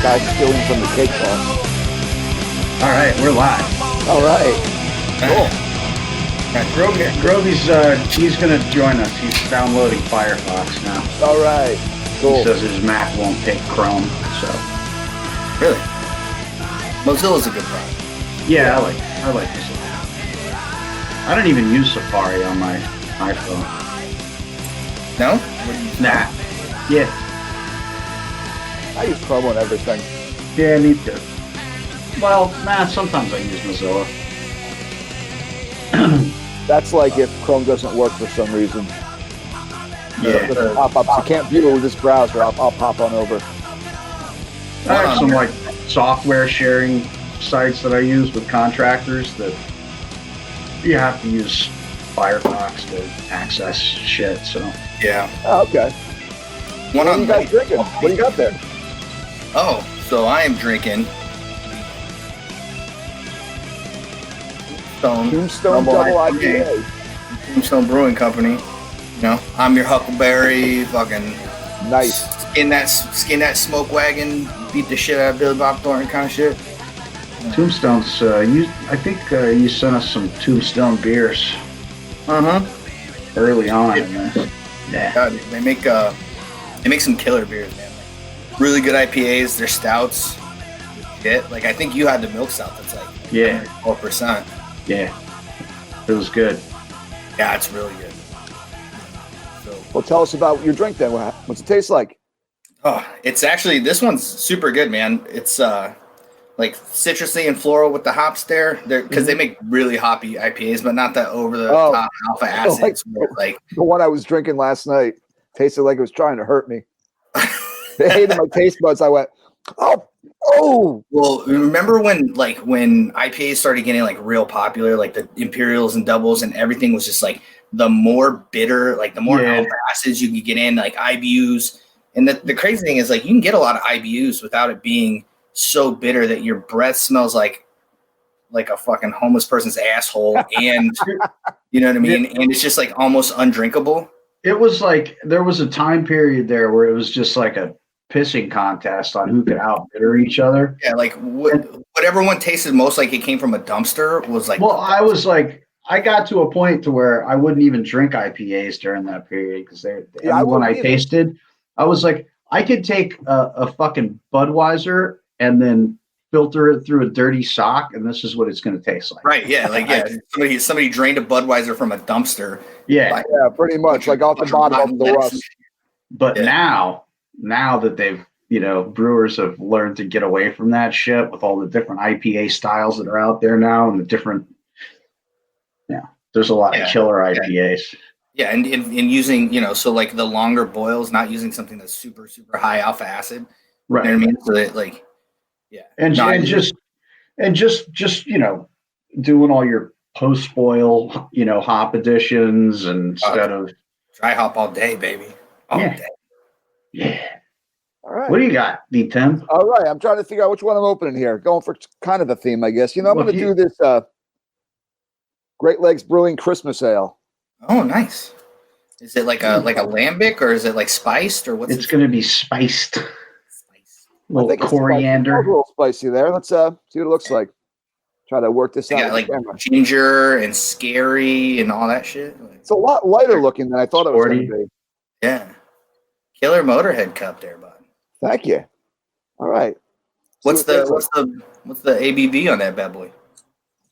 guy stealing from the cake boss. All right, we're live. All right. Cool. Grovey's he's gonna join us. He's downloading Firefox now. All right. Cool. He says his Mac won't take Chrome, so Really? Mozilla's a good product. yeah, I like this. I don't even use Safari on my iPhone. No? Nah. Yeah. I use Chrome on everything. Yeah, me too. Well, sometimes I use Mozilla. That's like if Chrome doesn't work for some reason. Yeah. The pop-ups. I can't view it with this browser. I'll pop on over. I have some like software sharing sites that I use with contractors that you have to use Firefox to access shit. So Yeah. Oh, okay. What are you guys drinking? What do you got there? Oh, so I am drinking Tombstone Double IPA. Tombstone Brewing Company. You know, I'm your Huckleberry, fucking Nice. skin that smoke wagon, beat the shit out of Billy Bob Thornton kind of shit. Tombstone's, I think you sent us some Tombstone beers early on. Yeah. God, they make some killer beers, man. Like, really good IPAs. Their stouts. Shit. Like I think you had the milk stout that's like 4%. Yeah. It was good. Yeah, it's really good. So, Well, tell us about your drink then. What's it taste like? oh, it's actually this one's super good, man. It's like citrusy and floral with the hops there. Because they make really hoppy IPAs, but not that over the top alpha acids. Like The one I was drinking last night tasted like it was trying to hurt me. They hated my taste buds. I went, oh. Well, remember when IPAs started getting like real popular, like the Imperials and doubles, and everything was just like the more bitter, like the more alpha acids you could get in, like IBUs. And the crazy thing is, like, you can get a lot of IBUs without it being so bitter that your breath smells like a fucking homeless person's asshole, and you know what I mean. And it's just like almost undrinkable. It was like there was a time period there where it was just like a pissing contest on who could outbitter each other. Yeah, like whatever one tasted most like it came from a dumpster was like. Well, I was like, I got to a point to where I wouldn't even drink IPAs during that period because everyone I tasted, I was like, I could take a fucking Budweiser and then filter it through a dirty sock, and this is what it's going to taste like. Right? Yeah, like somebody drained a Budweiser from a dumpster. Yeah, pretty much like off the bottom of the rust. But now that they've, brewers have learned to get away from that shit with all the different IPA styles that are out there now and the different, there's a lot of killer IPAs. Yeah, and using, so like the longer boils, not using something that's super, super high alpha acid. Right. You know what I mean? So that like, And just doing all your post boil, hop additions instead of dry hop all day, baby. All day. Yeah. All right. What do you got, D10? All right. I'm trying to figure out which one I'm opening here. Going for kind of a theme, I guess. I'm going to do this Great Lakes Brewing Christmas Ale. Oh, nice. Is it like a lambic, or is it like spiced, or what's it's going to be spiced? Spice. A little coriander. A little spicy there. Let's see what it looks like. Try to work this out. Yeah, like ginger and scary and all that shit. It's a lot lighter looking than I thought it was going to be. Yeah. Killer Motorhead cup there, bud. Thank you. All right. What's the ABV on that bad boy?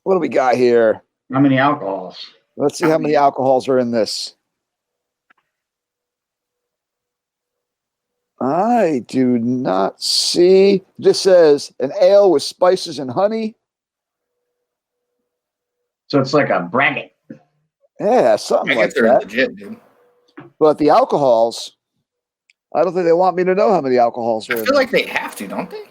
What do we got here? How many alcohols? Let's see how many alcohols are in this. I do not see. This says an ale with spices and honey. So it's like a bracket. Yeah, something like that. Legit, dude. But the alcohols, I don't think they want me to know how many alcohols are in. I feel like they have to, don't they?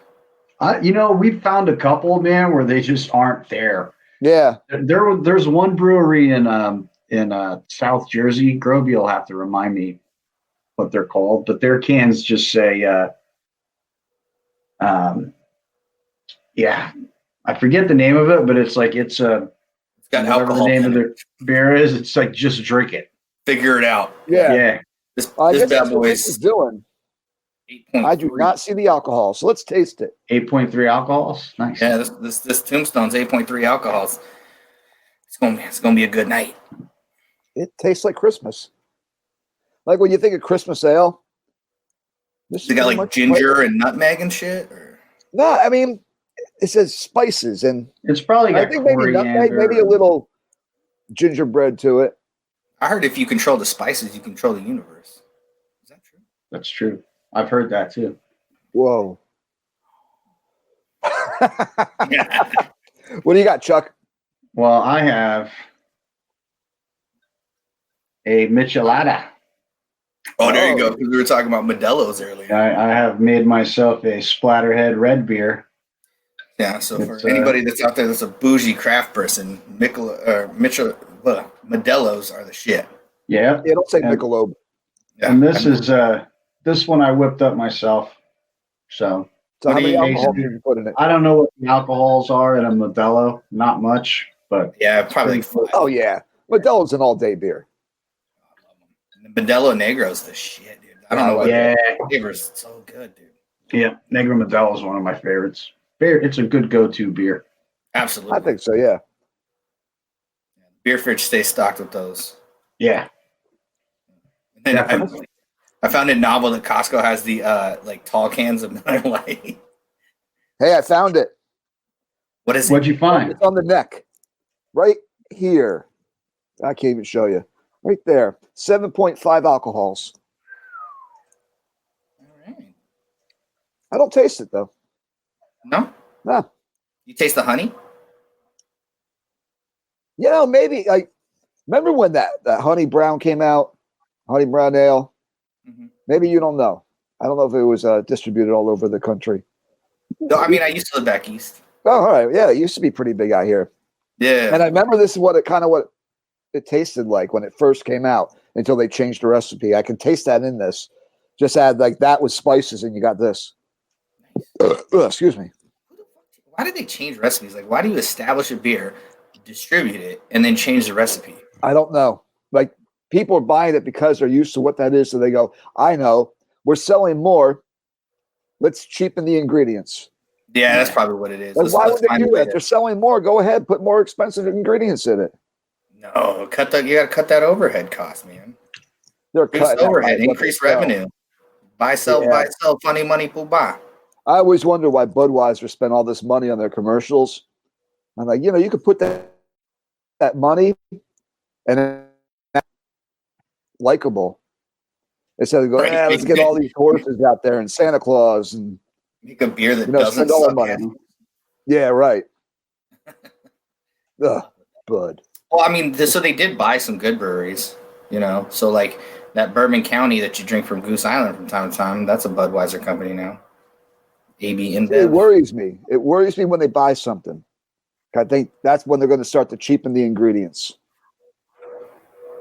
We found a couple, man, where they just aren't there. Yeah. There's one brewery in South Jersey. Grovey will have to remind me what they're called, but their cans just say, I forget the name of it, but it's like it's got whatever the name of their beer is. It's like just drink it, figure it out. Yeah. This I guess bad that's what boy this is doing. I do not see the alcohol, so let's taste it. 8.3 alcohols. Nice. Yeah, this Tombstone's 8.3 alcohols. It's gonna be a good night. It tastes like Christmas. Like when you think of Christmas ale. This they got like ginger and nutmeg and shit? Or? No, I mean, it says spices, and it's probably got I think maybe nutmeg, maybe a little gingerbread to it. I heard if you control the spices, you control the universe. Is that true? That's true. I've heard that too. Whoa. What do you got, Chuck? Well, I have a Michelada. Oh, there you go. We were talking about Modelo's earlier. I have made myself a Splatterhead red beer. Yeah, so for anybody that's out there that's a bougie craft person, Modelo's are the shit. Yeah. Yeah, don't say Michelob. Yeah, and this is this one I whipped up myself. So how many alcohol did you put in it? I don't know what the alcohols are in a Modelo. Not much, but yeah, probably like 5. Oh yeah, Modelo's an all-day beer. The Modelo Negro's the shit, dude. I don't know what the flavor's so good, dude. Yeah, Negro Modelo is one of my favorites. It's a good go-to beer. Absolutely, I think so. Yeah. Beer fridge stays stocked with those. Yeah. And I found it novel that Costco has the like tall cans of Miller Lite. Hey, I found it. What is it? What'd you find? It's on the neck, right here. I can't even show you. Right there, 7.5 alcohols. All right. I don't taste it though. No. No. You taste the honey? You know, maybe like remember when that honey brown came out, honey brown ale. Mm-hmm. Maybe you don't know. I don't know if it was distributed all over the country. No, I mean I used to live back east. Oh, all right. Yeah, it used to be pretty big out here. Yeah. And I remember this is what it tasted like when it first came out until they changed the recipe. I can taste that in this. Just add like that with spices and you got this. Excuse me. Why did they change recipes? Like, why do you establish a beer, distribute it, and then change the recipe? I don't know. Like people are buying it because they're used to what that is. So they go, I know, we're selling more. Let's cheapen the ingredients. Yeah, that's probably what it is. Like, why would they do that? They're selling more. Go ahead, put more expensive ingredients in it. No, you gotta cut that overhead cost, man. They're cutting overhead, increase revenue. Buy, sell, funny money, poo buy. I always wonder why Budweiser spent all this money on their commercials. I'm like, you could put that money and likable instead of going, let's get all these horses out there and Santa Claus and make a beer that doesn't suck. Money. Yeah, right. Ugh, Bud. Well, I mean, so they did buy some good breweries, So like that Bourbon County that you drink from Goose Island from time to time, that's a Budweiser company now. AB InBev. It worries me. It worries me when they buy something. I think that's when they're going to start to cheapen the ingredients.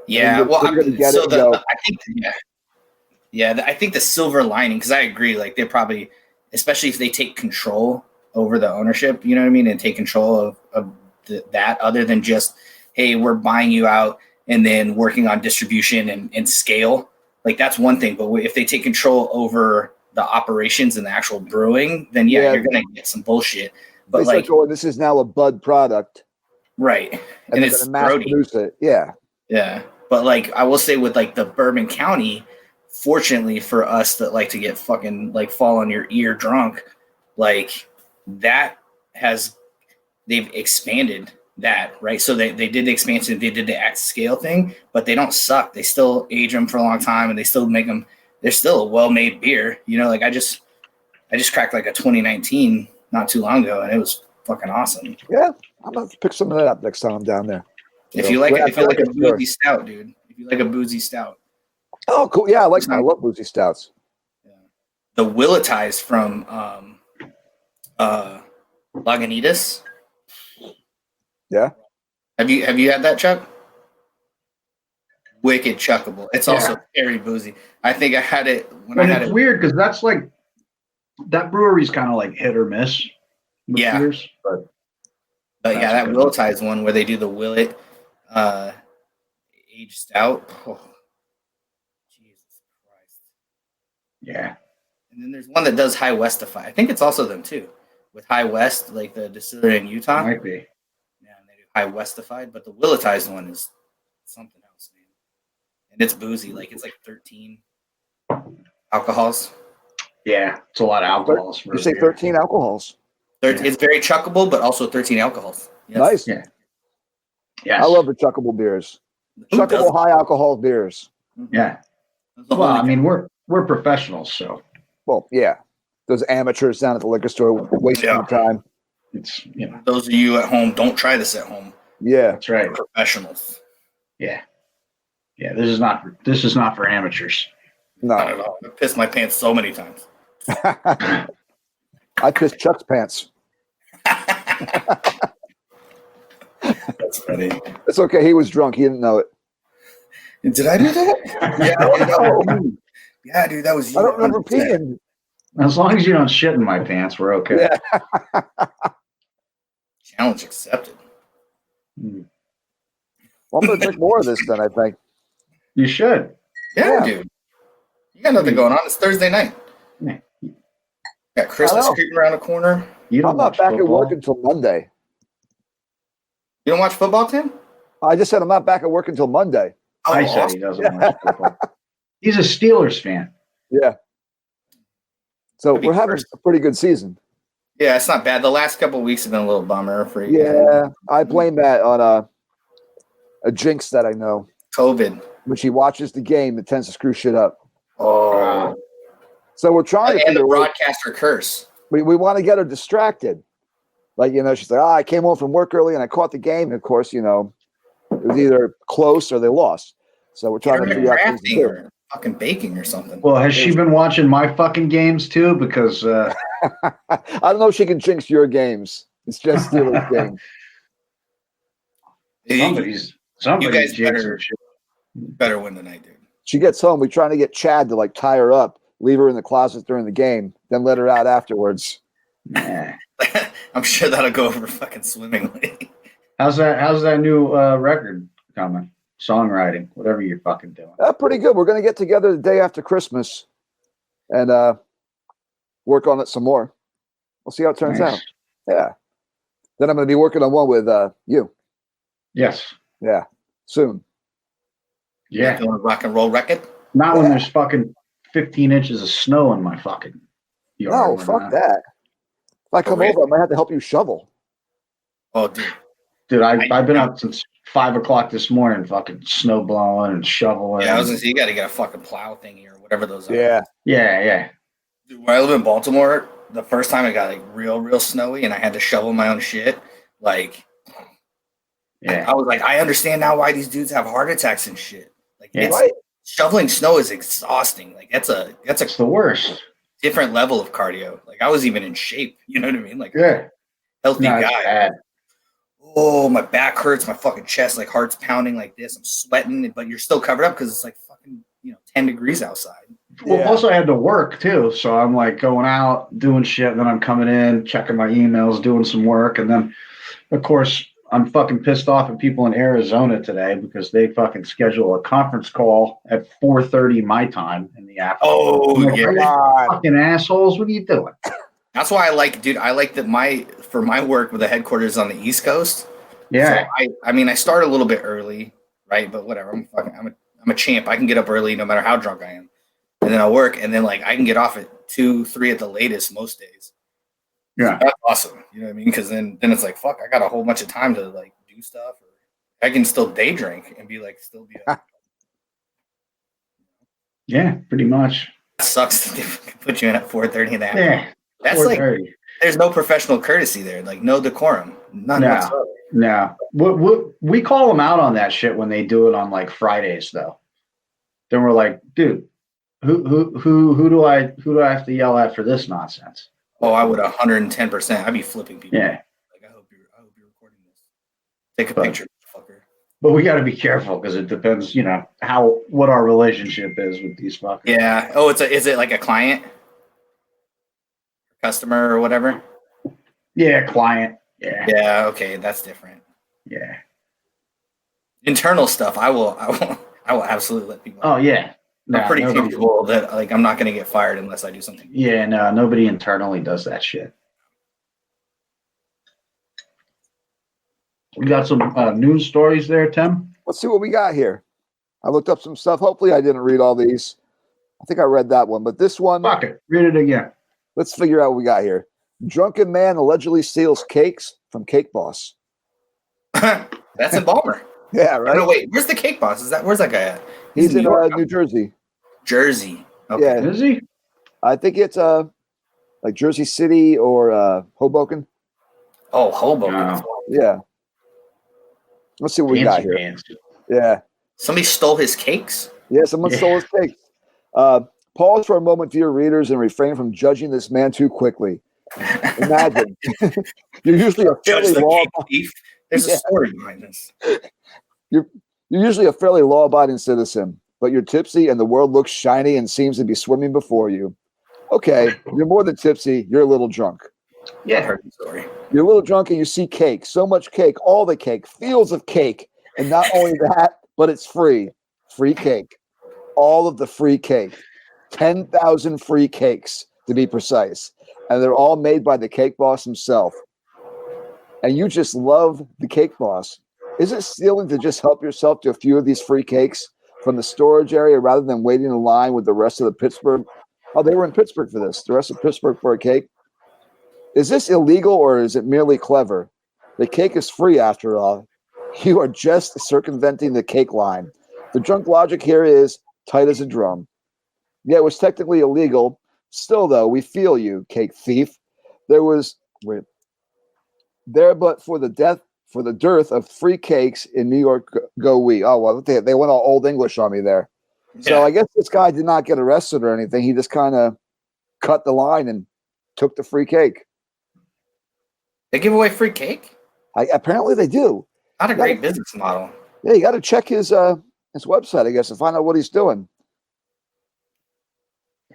Yeah, I think the silver lining, because I agree, like they probably, especially if they take control over the ownership, you know what I mean, and take control of that, other than just, hey, we're buying you out and then working on distribution and scale. Like that's one thing, but if they take control over the operations and the actual brewing, then you're gonna get some bullshit. But like, this is now a Bud product, right? And it's mass produce it, yeah. But like, I will say with like the Bourbon County, fortunately for us that like to get fucking like fall on your ear drunk, like that they've expanded that, right? So they did the expansion, they did the at scale thing, but they don't suck. They still age them for a long time, and they still make them. They're still a well-made beer, Like I just cracked like a 2019 not too long ago, and it was fucking awesome. Yeah, I'm gonna pick some of that up next time I'm down there. If you like a boozy stout, dude. If you like a boozy stout. Oh, cool. Yeah, I love boozy stouts. Yeah. The Willetize from Lagunitas. Yeah. Have you had that, Chuck? Wicked chuckable. It's also very boozy. I think I had it when I had it. It's weird because that's like that brewery's kind of like hit or miss. Yeah. Beers, but yeah, that Willetize one where they do the Willet aged stout. Oh, Jesus Christ. Yeah. And then there's one that does High Westify. I think it's also them too, with High West, like the distillery in Utah. Might be. Yeah, and they do High Westified, but the Willetized one is something else, man. And it's boozy, like it's like 13 alcohols. Yeah, it's a lot of alcohols. You say 13 alcohols. It's very chuckable, but also 13 alcohols. Yes. Nice. Yeah. Yes. I love the chuckable beers. Who Chuckable doesn't? high alcohol beers. Yeah. That's the Well, only I mean, we're professionals, so Well, yeah. Those amateurs down at the liquor store wasting Yeah. your time. it's those of you at home, don't try this at home. Yeah. that's right. We're professionals. Yeah. Yeah. This is not for amateurs. Not No. at all. I pissed my pants so many times. I pissed Chuck's pants. That's funny. It's okay. He was drunk. He didn't know it. Did I do that? Yeah, dude, yeah, dude, that was you. I don't remember 100%. peeing. As long as you don't shit in my pants, we're okay. Yeah. Challenge accepted. Mm. Well, I'm going to drink more of this then, I think. You should. Yeah, Yeah. dude. You got nothing going on. It's Thursday night. Yeah. Got Christmas I know. creeping around the corner. You don't I'm not watch back at football. work until Monday. You don't watch football, Tim? I just said I'm not back at work until Monday. I said he doesn't watch football. He's a Steelers fan. Yeah. So That'd be we're having first. a pretty good season. Yeah, it's not bad. The last couple of weeks have been a little bummer for you. Yeah. I blame that on a jinx that I know. COVID. When she watches the game, it tends to screw shit up. Oh. So we're trying to And the figure out. broadcaster curse. We want to get her distracted. Like, she's like, I came home from work early and I caught the game. And of course, it was either close or they lost. So we're trying to figure out things to Crafting do. or fucking baking or something. Well, has she been watching my fucking games too? Because I don't know if she can jinx your games. It's just Steelers games. somebody's You guys jinxing shit. better win tonight, dude. She gets home. We're trying to get Chad to like tie her up, leave her in the closet during the game, then let her out afterwards. Nah. I'm sure that'll go over fucking swimmingly. How's that new record coming? Songwriting, whatever you're fucking doing. Pretty good. We're going to get together the day after Christmas and work on it some more. We'll see how it turns Nice. out. Yeah. Then I'm going to be working on one with you. Yes. Yeah. Soon. Yeah. Doing a rock and roll record. Not when Yeah. there's fucking 15 inches of snow in my fucking yard. No, We're fuck not. that. If I come really? over, I might have to help you shovel. Oh, dude. Dude, I've been up since 5 o'clock this morning, fucking snow blowing and shoveling. Yeah, I was gonna say you got to get a fucking plow thingy or whatever those are. Yeah. Yeah. Dude, when I lived in Baltimore, the first time it got like real snowy, and I had to shovel my own shit. Like, Yeah. I was like, I understand now why these dudes have heart attacks and shit. Like, Yeah. it's Right. shoveling snow is exhausting. Like, that's a It's the worst. different level of cardio. Like, I was even in shape. You know what I mean? Like, Yeah. healthy No, it's guy. bad. Oh, my back hurts, my fucking chest, like heart's pounding like this. I'm sweating, but you're still covered up because it's like fucking 10 degrees outside. Well, Yeah. plus I had to work too, so I'm like going out doing shit, and then I'm coming in, checking my emails, doing some work, and then, of course, I'm fucking pissed off at people in Arizona today because they fucking schedule a conference call at 4:30 my time in the afternoon. Oh, I'm like, yeah. "Are you God. fucking assholes! What are you doing?" That's why I like that for my work with the headquarters on the East Coast. Yeah, So I start a little bit early, right? But whatever. I'm a champ. I can get up early no matter how drunk I am. And then I'll work, and then like I can get off at 2, 3 at the latest most days. yeah, That's awesome. You know what I mean? Because then it's like, fuck, I got a whole bunch of time to like do stuff, or I can still day drink and be like, still be. yeah, pretty much. That sucks that they put you in at 4:30 in the afternoon. Yeah, That's like 4:30. there's no professional courtesy there, like no decorum, none No. whatsoever. No, we call them out on that shit when they do it on like Fridays though. Then we're like, dude, who do I have to yell at for this nonsense? Oh, I would 110%. I'd be flipping people. Yeah. Like I hope you're recording this. Take a But- picture, fucker. But we got to be careful because it depends, what our relationship is with these fuckers. Yeah. Oh, is it like a client, customer, or whatever? Yeah, client. Yeah. Yeah. Okay, that's different. Yeah. Internal stuff, I will absolutely let people. Oh yeah. I'm pretty comfortable that like I'm not going to get fired unless I do something. Yeah, no, nobody internally does that shit. We got some news stories there, Tim. Let's see what we got here. I looked up some stuff. Hopefully, I didn't read all these. I think I read that one, but this one. Fuck it, read it again. Let's figure out what we got here. Drunken man allegedly steals cakes from Cake Boss. That's in Balmer. Yeah, right. No, wait. Where's the Cake Boss? Where's that guy at? He's in New Jersey. Jersey. Okay. Yeah. Is he? I think it's like Jersey City or Hoboken. Oh, Hoboken. Oh. Yeah. Let's see what we got here. Fancy. Yeah. Somebody stole his cakes? Yeah, someone stole his cakes. Pause for a moment, dear readers, and refrain from judging this man too quickly. Imagine. You're usually a fairly There's a story behind this. You're usually a fairly law-abiding citizen, but you're tipsy and the world looks shiny and seems to be swimming before you. Okay, you're more than tipsy, you're a little drunk. Yeah. I've heard the story. You're a little drunk and you see cake, so much cake, all the cake, fields of cake. And not only that, but it's free. Free cake. All of the free cake. 10,000 free cakes, to be precise. And they're all made by the Cake Boss himself. And you just love the Cake Boss. Is it stealing to just help yourself to a few of these free cakes from the storage area rather than waiting in line with the rest of the Pittsburgh? Oh, they were in Pittsburgh for this. The rest of Pittsburgh for a cake. Is this illegal or is it merely clever? The cake is free after all. You are just circumventing the cake line. The drunk logic here is tight as a drum. Yeah, it was technically illegal. Still, though, we feel you, cake thief. But for the dearth of free cakes in New York, go we. Oh, well, they went all old English on me there. Yeah. So I guess this guy did not get arrested or anything. He just kind of cut the line and took the free cake. They give away free cake? Apparently they do. Not a great business model. Yeah, you got to check his website, I guess, to find out what he's doing.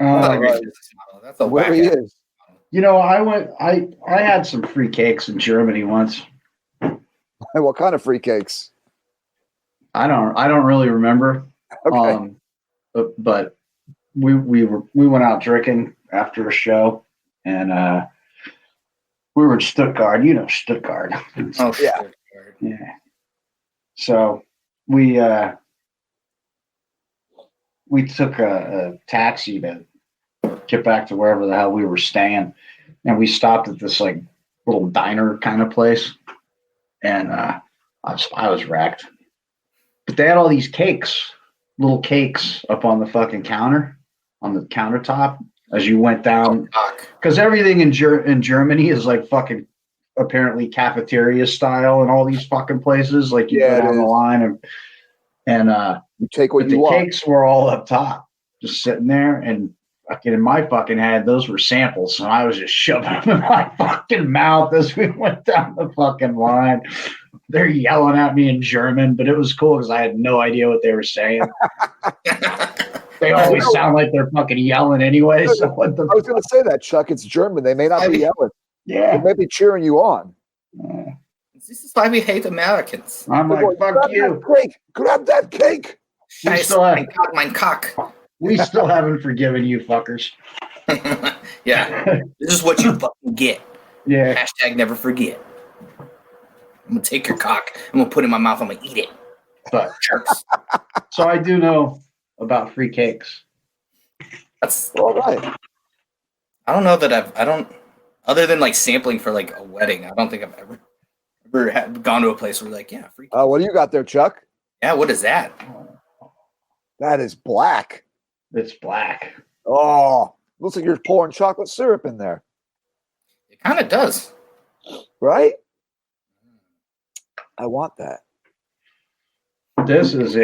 Not a great business model. That's a where he is. You know, I had some free cakes in Germany once. What kind of free cakes? I don't really remember. Okay. But we went out drinking after a show, and we were in Stuttgart. You know Stuttgart. Oh yeah. Stuttgart. Yeah. So we took a taxi to get back to wherever the hell we were staying, and we stopped at this like little diner kind of place, and I was wrecked. But they had all these cakes, little cakes up on the fucking counter, on the countertop as you went down, because everything in Germany is like fucking apparently cafeteria style and all these fucking places. Like you go down the line and you take what you want. The cakes were all up top, just sitting there, and fucking in my fucking head, those were samples, and I was just shoving them in my fucking mouth as we went down the fucking line. They're yelling at me in German, but it was cool because I had no idea what they were saying. They always sound like they're fucking yelling anyway. So I was going to say that, Chuck. It's German. They may not be yelling. Yeah. They may be cheering you on. This is why we hate Americans. I'm like, fuck you. Grab that cake. My cock. We still haven't forgiven you fuckers. Yeah. This is what you fucking get. Yeah. Hashtag never forget. I'm going to take your cock. I'm going to put it in my mouth. I'm going to eat it. But so I do know about free cakes. That's all right. I don't know that I don't, other than like sampling for like a wedding, I don't think I've ever gone to a place where like, yeah, free cake. What do you got there, Chuck? Yeah, what is that? That is black. It's black. Oh, looks like you're pouring chocolate syrup in there. It kind of does. Right? I want that. This is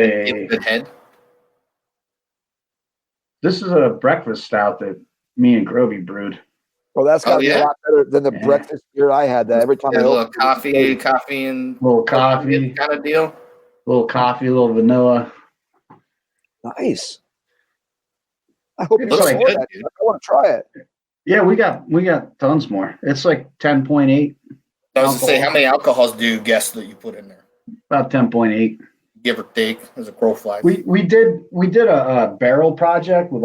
a breakfast stout that me and Groby brewed. Well, that's got to be a lot better than the breakfast beer I had. That every time a little coffee and little coffee kind of deal. Little coffee, a little vanilla. Nice. I hope you looks like good, that. I want to try it. Yeah, we got tons more. It's like 10.8. I was going to say, how many alcohols do you guess that you put in there? About 10.8. give or take as a crow flies. We did a barrel project with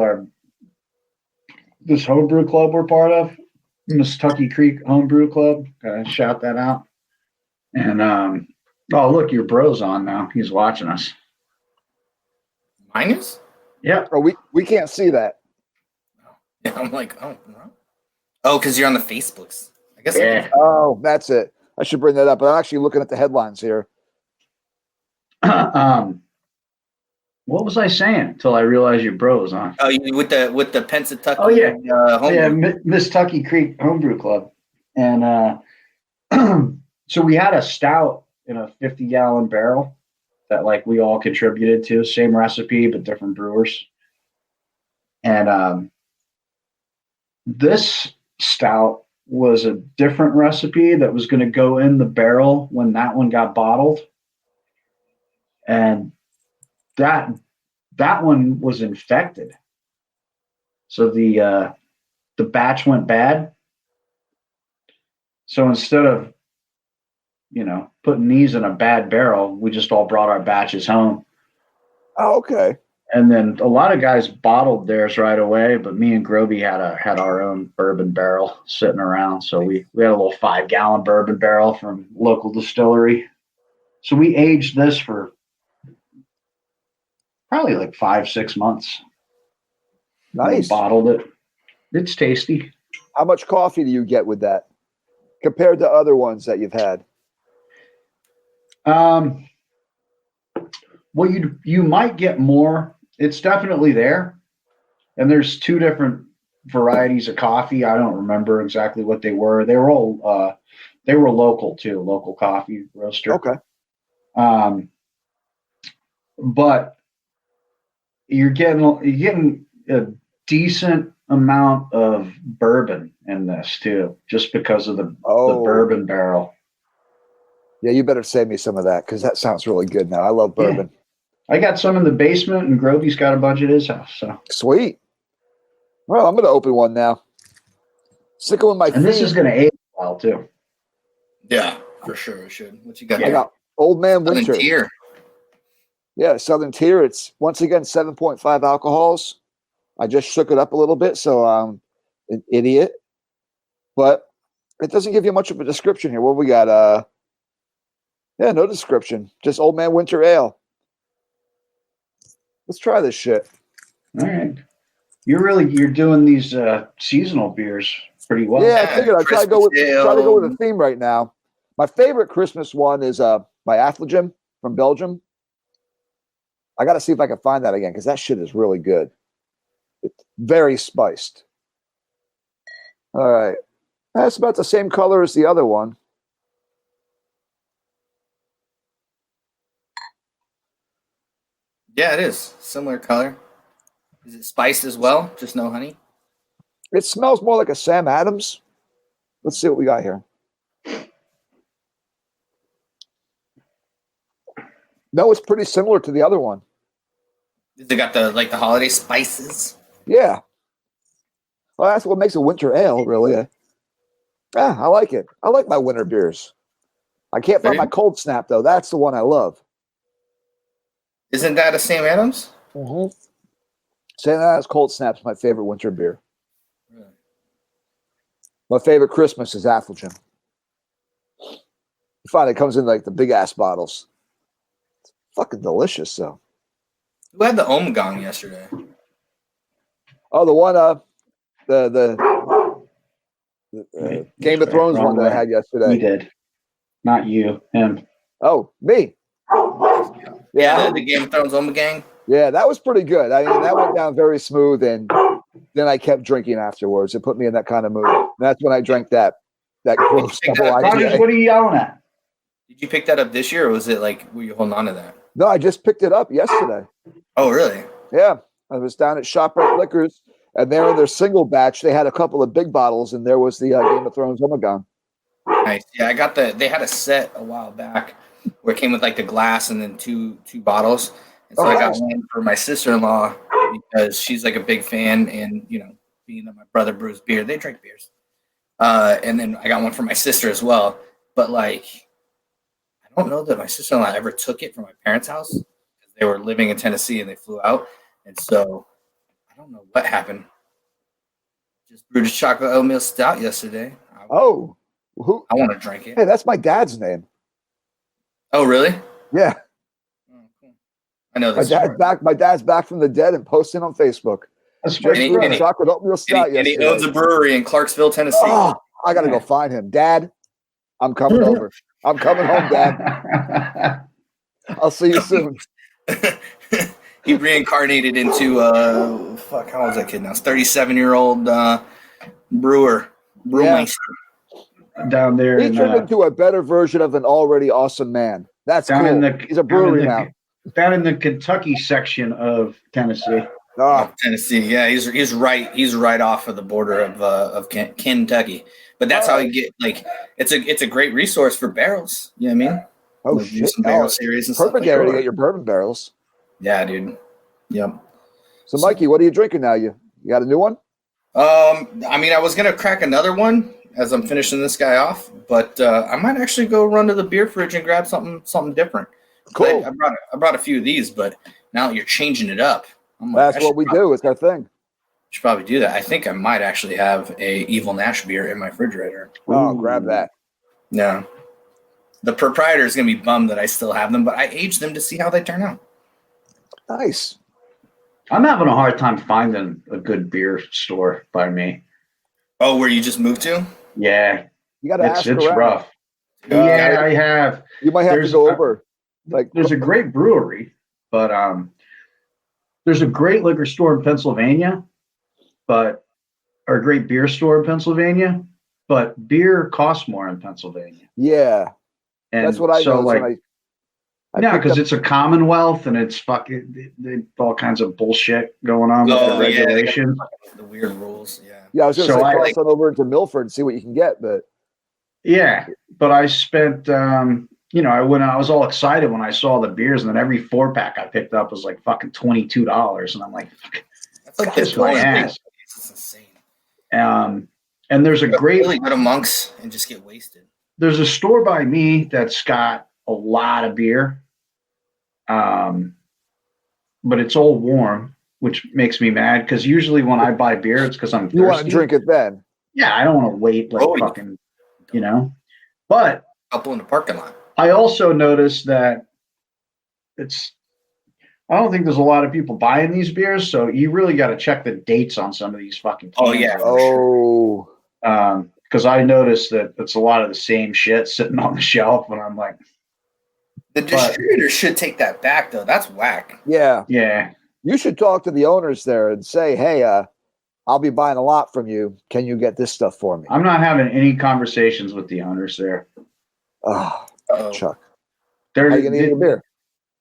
this homebrew club we're part of, Tucky Creek Homebrew Club. Shout that out. And oh, look, your bro's on now. He's watching us. Mine is? Yeah. Oh, we can't see that. Yeah, I'm like, oh, no. Oh, because you're on the Facebooks. I guess. Yeah. Oh, that's it. I should bring that up. But I'm actually looking at the headlines here. What was I saying until I realized your bro was on? Oh, you with the Pensatucky. Oh yeah, homebrew. Miss Tucky Creek Homebrew Club, and so we had a stout in a 50-gallon barrel that like we all contributed to, same recipe but different brewers, and this stout was a different recipe that was going to go in the barrel when that one got bottled, and that one was infected. So the batch went bad. So instead of, putting these in a bad barrel, we just all brought our batches home. Oh, okay. And then a lot of guys bottled theirs right away, but me and Groby had our own bourbon barrel sitting around. So we had a little 5-gallon bourbon barrel from local distillery. So we aged this for probably like 5-6 months. Nice. Bottled it. It's tasty. How much coffee do you get with that compared to other ones that you've had? Well, you might get more. It's definitely there. And there's 2 different varieties of coffee. I don't remember exactly what they were. They were all they were local too, local coffee roaster. Okay. But you're getting a decent amount of bourbon in this too, just because of the bourbon barrel. Yeah, you better save me some of that because that sounds really good now. I love bourbon. Yeah. I got some in the basement, and Groby's got a bunch at his house. So sweet. Well, I'm going to open one now. Sticking with my and this is going to age a while too. Yeah, for sure it should. What you got? I got Old Man Winter. Tier. Yeah, Southern Tier. It's once again 7.5 alcohols. I just shook it up a little bit, so I'm an idiot. But it doesn't give you much of a description here. What we got? Yeah, no description. Just Old Man Winter Ale. Let's try this shit. All right. You're doing these seasonal beers pretty well. Yeah, I figured I'd try to go with a theme right now. My favorite Christmas one is by Affligem from Belgium. I got to see if I can find that again because that shit is really good. It's very spiced. All right. That's about the same color as the other one. Yeah, it is. Similar color. Is it spiced as well? Just no honey? It smells more like a Sam Adams. Let's see what we got here. No, it's pretty similar to the other one. They got the holiday spices. Yeah. Well, that's what makes a winter ale, really. Yeah, I like it. I like my winter beers. I can't find my Cold Snap, though. That's the one I love. Isn't that a Sam Adams? Mm-hmm. Sam Adams Cold Snap's my favorite winter beer. Really? My favorite Christmas is Affligem. You find it comes in like the big ass bottles. It's fucking delicious, though. Who had the Ommegang yesterday? Oh, the one, the Game of Thrones one that I had yesterday. He did. Not you, him. Oh, me. Yeah, the Game of Thrones Ommegang. Yeah, that was pretty good. I mean, that went down very smooth, and then I kept drinking afterwards. It put me in that kind of mood. And that's when I drank that gross double IPA. What are you yelling at? Did you pick that up this year, or was it were you holding on to that? No, I just picked it up yesterday. Oh, really? Yeah, I was down at ShopRite Liquors, and there in their single batch, they had a couple of big bottles, and there was the Game of Thrones Ommegang. Nice. Yeah, I got they had a set a while back where it came with the glass and then two bottles. And so I got one for my sister-in-law because she's a big fan, and being that my brother brews beer, they drink beers. And then I got one for my sister as well. But I don't know that my sister-in-law ever took it from my parents' house. They were living in Tennessee and they flew out, and so I don't know what happened. Just brewed a chocolate oatmeal stout yesterday. Oh, I want to drink it. Hey, that's my dad's name. Oh, really? Yeah. Oh, cool. I know this. My dad's back from the dead and posting on Facebook. That's Just brewed a chocolate oatmeal stout and he yesterday. owns a brewery in Clarksville, Tennessee. Oh, I got to go find him. Dad, I'm coming over. I'm coming home, Dad. I'll see you soon. He reincarnated into how old is that kid now? 37-year-old brewmeister down there. He turned into a better version of an already awesome man. That's cool. He's a brewery now. Down in the Kentucky section of Tennessee. Tennessee, yeah, he's right. He's right off of the border of Kentucky. But that's how you get it's a great resource for barrels. You know what I mean? Oh shit! Some barrel series and perfect area to get your bourbon barrels. Yeah, dude. Yep. So, Mikey, what are you drinking now? You got a new one? I mean, I was gonna crack another one as I'm finishing this guy off, but I might actually go run to the beer fridge and grab something different. Cool. I brought a few of these, but now that you're changing it up, that's what we do. It's our thing. Should probably do that. I think I might actually have a Evil Nash beer in my refrigerator. Oh, grab that. Yeah. The proprietor is going to be bummed that I still have them, but I aged them to see how they turn out. Nice. I'm having a hard time finding a good beer store by me. Oh, where you just moved to? Yeah. You got to ask It's around. rough. Yeah, I have. You might have to go over. There's a great brewery, but there's a great liquor store in Pennsylvania, or a great beer store in Pennsylvania, but beer costs more in Pennsylvania. Yeah. And that's what I know. Because it's a Commonwealth and it's fucking all kinds of bullshit going on with the regulation. The weird rules. Yeah. Yeah, I was going to say, cross over into Milford and see what you can get, but. Yeah, but I spent, I was all excited when I saw the beers, and then every 4-pack I picked up was like fucking $22, and I'm like, that's like kiss my ass. This is insane. And there's a great really go to Monk's and just get wasted. There's a store by me that's got a lot of beer, but it's all warm, which makes me mad because usually when I buy beer, it's because I'm thirsty. You want to drink it then? Yeah, I don't want to wait fucking, But couple in the parking lot. I also noticed that I don't think there's a lot of people buying these beers, so you really got to check the dates on some of these fucking cans. Oh yeah. Oh. Because I noticed that it's a lot of the same shit sitting on the shelf, and I'm like, the distributor should take that back though. That's whack. Yeah. Yeah. You should talk to the owners there and say, hey, I'll be buying a lot from you. Can you get this stuff for me? I'm not having any conversations with the owners there. Oh, Chuck. How are you gonna get your beer?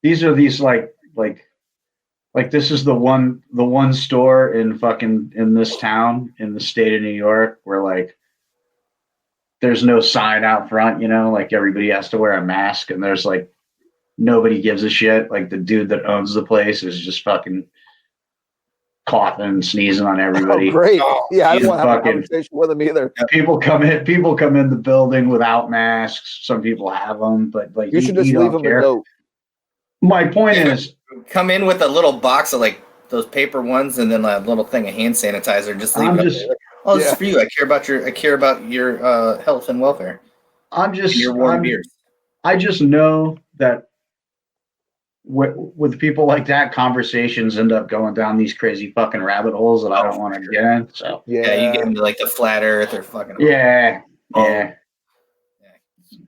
These are these like this is the one store in this town in the state of New York where like there's no sign out front, like everybody has to wear a mask, and there's like nobody gives a shit. Like the dude that owns the place is just fucking coughing and sneezing on everybody. Oh, great. Yeah, I don't want to have a conversation with him either. People come in the building without masks. Some people have them, but like you should just leave them a note. My point is, come in with a little box of like those paper ones, and then a little thing of hand sanitizer. Just leave it. This is for you. I care about your health and welfare. Your warm beers. I just know that with people like that, conversations end up going down these crazy fucking rabbit holes that I don't want to get in. So yeah, you get into like the flat Earth or fucking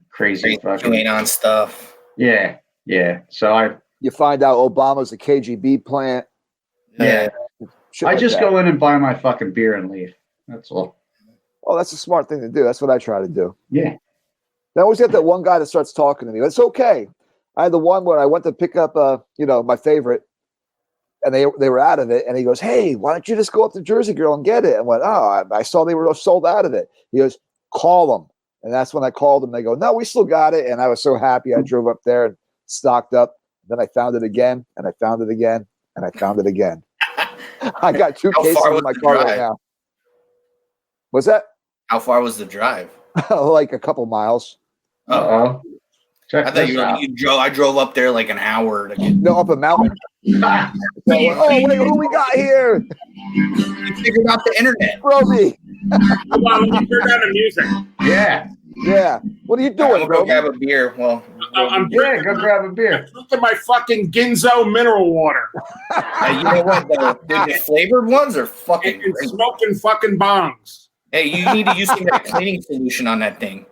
crazy fucking QAnon stuff. Yeah. So you find out Obama's a KGB plant. Yeah. I just go in and buy my fucking beer and leave. That's all. Oh, that's a smart thing to do. That's what I try to do. Yeah. I always get that one guy that starts talking to me. It's okay. I had the one where I went to pick up, my favorite, and they were out of it. And he goes, "Hey, why don't you just go up to Jersey Girl and get it?" And went, "Oh, I saw they were sold out of it." He goes, "Call them." And that's when I called them. They go, "No, we still got it." And I was so happy. I drove up there and stocked up. Then I found it again, and I found it again, and I found it again. I got 2 cases in my car right now. What's that? How far was the drive? Like a couple miles. Uh-oh. Check I thought this out. I drove up there like an hour to get. No, up a mountain. Ah, Oh, wait, who we got here? You figured out the internet. Roby. Hold on, let me turn down the music. yeah. Yeah. What are you I'm doing, gonna go Roby? grab a beer. Well, I'm Yeah, go grab a I'm beer. drinking my fucking Ginzo mineral water you know what? The flavored ones are fucking and great. smoking fucking bongs. Hey, you need to use some of that cleaning solution on that thing,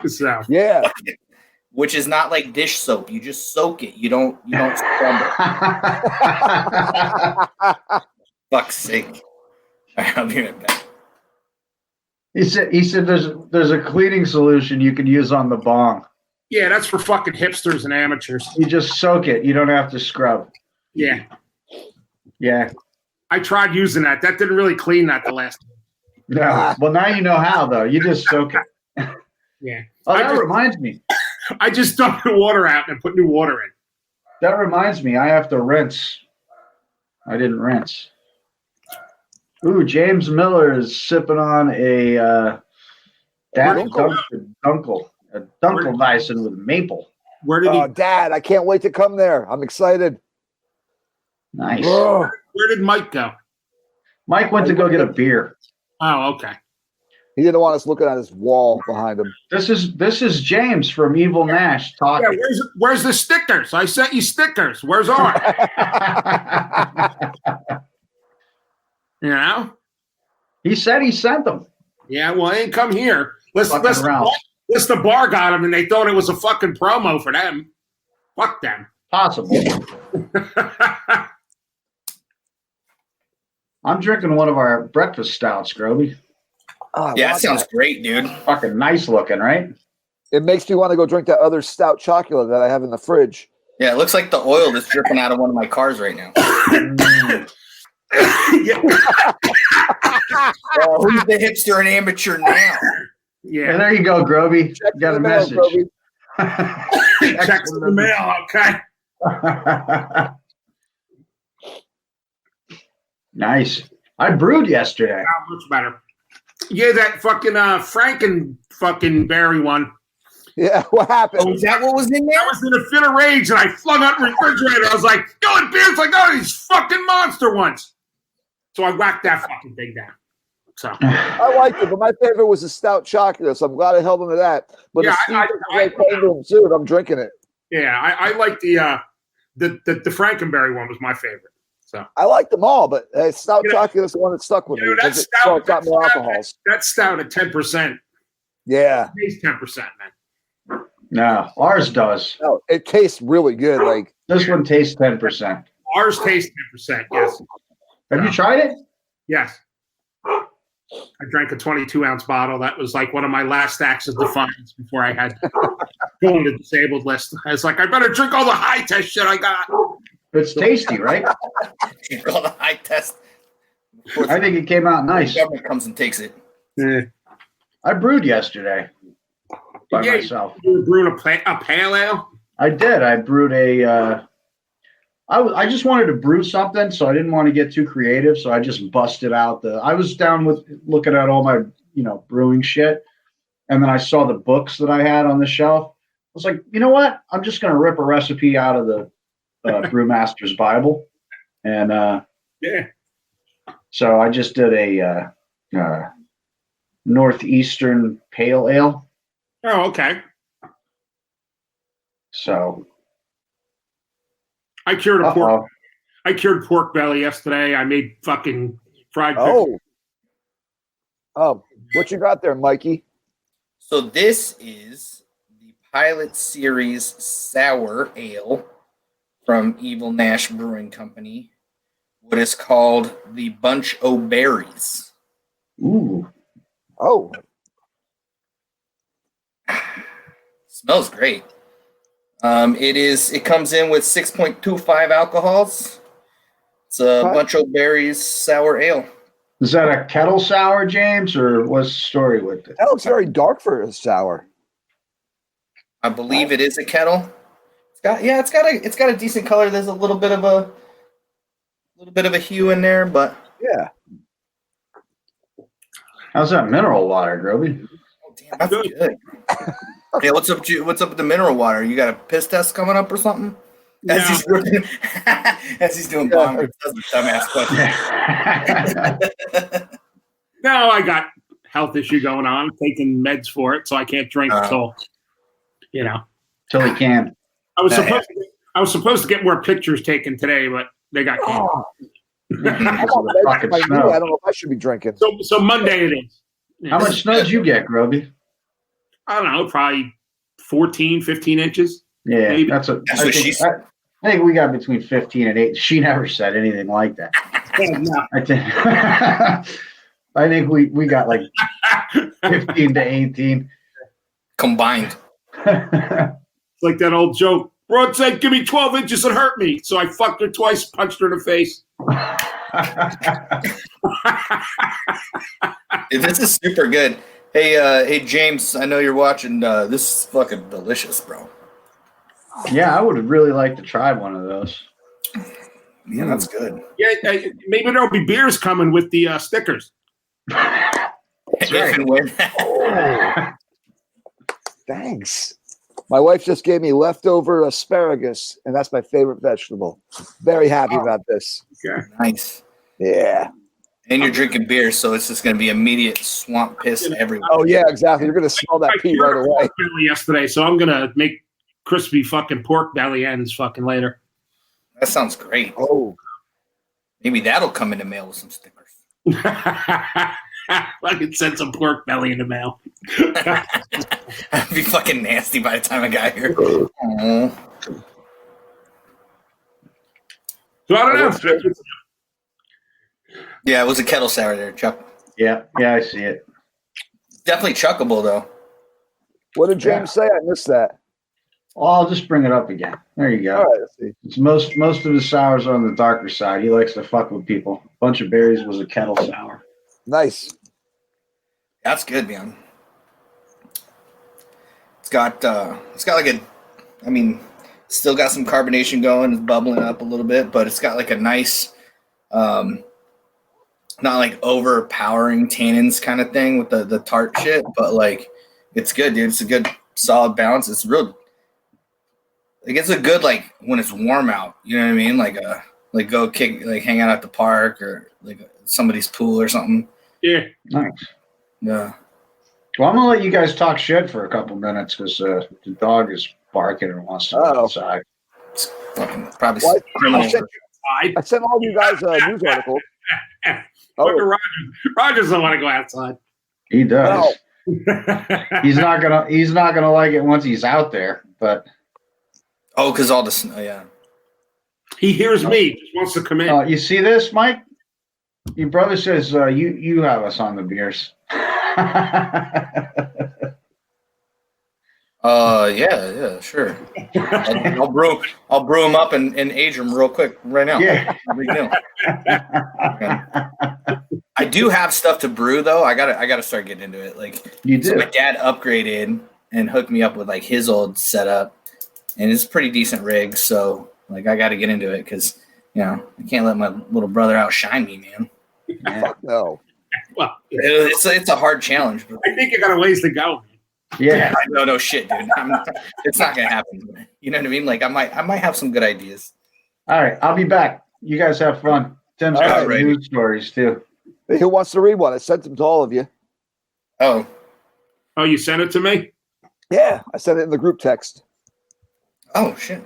So Yeah. which is not like dish soap. You just soak it. You don't scrub it. Fuck's sake. All right, I'll be right back. He said there's a cleaning solution you can use on the bong. yeah, that's for fucking hipsters and amateurs. You just soak it. You don't have to scrub. Yeah, Yeah. I tried using that. That didn't really clean that the last time. No. Well, now you know how though. You just soak it. Yeah, Oh, I that just- reminds me. I just dumped the water out and put new water in. That reminds me. I have to rinse. I didn't rinse. Ooh, James Miller is sipping on a Dunkel. Dunkel. A Dunkelweizen with maple. Where did Oh, Dad, I can't wait to come there. I'm excited. Nice. Oh, Where did Mike go? Mike went to go get a beer. Oh, okay. he didn't want us looking at his wall behind him. This is James from Evil Nash Yeah, talking. where's the stickers? I sent you stickers. Where's ours? You know? He said he sent them. Yeah, well, they ain't come here. Fucking Ralph. The bar got them, and they thought it was a fucking promo for them. Fuck them. Possible. I'm drinking one of our breakfast stouts, Groby. Oh, I Yeah, that want sounds that. great, dude. Fucking nice looking, right? It makes me want to go drink that other stout chocolate that I have in the fridge. Yeah, it looks like the oil that's dripping out of one of my cars right now. Yeah. Who's the hipster and amateur now? Yeah, Yeah. there you go, Groby. Check Got the a mail, message. Groby. Checks in the mail, okay. Nice. I brewed yesterday. How much better. Yeah, that fucking Franken fucking berry one. Yeah, what happened? Oh, is that what was in there? I was in a fit of rage and I flung out the refrigerator. I was like, yo, it beer's like, oh, these fucking monster ones. So I whacked that fucking thing down. So I liked it, but my favorite was the stout chocolate, so I'm glad I held him to that. But Yeah, the Steve came to him too, and I'm drinking it. yeah, I like the Frankenberry one was my favorite. So I like them all, but stout You know- chocolate is the one that stuck with you me. know, that because stout- it's got more that stout- alcohols. that's stout at 10%. Yeah, It's 10%, man. No, ours does. no, it tastes really good. Like This one tastes 10%. Ours tastes 10%. Yes, Have you tried it? yes. I drank a 22-ounce bottle. That was like one of my last acts of defiance before I had to go on the disabled list. I was like, I better drink all the high test shit I got. It's tasty, right? You call the high test. I think it came out nice. The government comes and takes it. I brewed yesterday by Yeah, myself. You were brewing a pale ale? I did. I brewed a. I just wanted to brew something, so I didn't want to get too creative. So I just busted out I was down with looking at all my brewing shit, and then I saw the books that I had on the shelf. I was like, you know what? I'm just gonna rip a recipe out of the Brewmaster's Bible, and Yeah. so I just did a Northeastern Pale Ale. Oh, okay. So I cured a pork. uh-oh. I cured pork belly yesterday. I made fucking fried chicken. oh, what you got there, Mikey? So this is the Pilot Series Sour Ale from Evil Nash Brewing Company. What is called the Bunch o' Berries. Ooh. Oh, Smells great. It comes in with 6.25 alcohols. It's a Okay. Bunch o' Berries sour ale. Is that a kettle sour, James, or what's the story with it? that looks very dark for a sour. I believe it is a kettle. It's got a decent color. There's a little bit of a hue in there, but Yeah, How's that mineral water, Groby? oh, damn, that's good. Hey, what's up? What's up with the mineral water? You got a piss test coming up or something? As he's doing, as he's doing bombers. That's a dumbass question. No, I got health issue going on. I'm taking meds for it, so I can't drink until he can. I was supposed to get more pictures taken today, but they got canceled. I don't know if I should be drinking. So Monday it is. How much snow did you get, Groby? I don't know, probably 14, 15 inches. Yeah, maybe. I think we got between 15 and 8. She never said anything like that. No. I think we got like 15 to 18 combined. It's like that old joke. Rod said, "Give me 12 inches and hurt me." So I fucked her twice, punched her in the face. This is super good. Hey, James, I know you're watching. This is fucking delicious, bro. Yeah, I would really like to try one of those. Yeah, that's good. Yeah, maybe there'll be beers coming with the stickers. That's right. Thanks. My wife just gave me leftover asparagus, and that's my favorite vegetable. Very happy about this. Okay. Nice. Yeah. And you're drinking beer, so it's just going to be immediate swamp piss everywhere. Oh, yeah, exactly. You're going to smell that pee right away. Yesterday, so I'm going to make crispy fucking pork belly ends fucking later. That sounds great. Oh. Maybe that'll come in the mail with some stickers. I could send some pork belly in the mail. That'd be fucking nasty by the time I got here. Aww. So I don't know. Yeah, it was a kettle sour there, Chuck. Yeah, I see it. Definitely chuckable, though. What did James say? I missed that. Oh, I'll just bring it up again. There you go. All right, let's see. It's most of the sours are on the darker side. He likes to fuck with people. Bunch of Berries was a kettle sour. Nice. That's good, man. It's got like still got some carbonation going. It's bubbling up a little bit, but it's got like a nice, not like overpowering tannins kind of thing with the tart shit, but like it's good, dude. It's a good solid balance. It's real. Like it's a good like when it's warm out. You know what I mean? Like go hang out at the park or like somebody's pool or something. Yeah. Nice. Yeah. Well, I'm gonna let you guys talk shit for a couple minutes because the dog is barking and wants to go outside. It's fucking probably criminal. I sent all you guys a news article. Rogers don't want to go outside. He does. No. He's not gonna like it once he's out there. But because all the snow. Yeah. He hears me. Just wants to come in. You see this, Mike? Your brother says you have us on the beers. Yeah, sure. I'll brew them up and age them real quick right now. Yeah. I do have stuff to brew though. I gotta start getting into it. Like so my dad upgraded and hooked me up with like his old setup, and it's a pretty decent rig. So like I got to get into it because I can't let my little brother outshine me, man. Yeah. Fuck no. Well, it's a hard challenge. I think you got a ways to go. Yeah, no shit, dude. It's not gonna happen. You know what I mean? Like I might have some good ideas. All right, I'll be back. You guys have fun. Tim's got news stories too. Who wants to read one? I sent them to all of you. Oh, you sent it to me? Yeah, I sent it in the group text. Oh shit.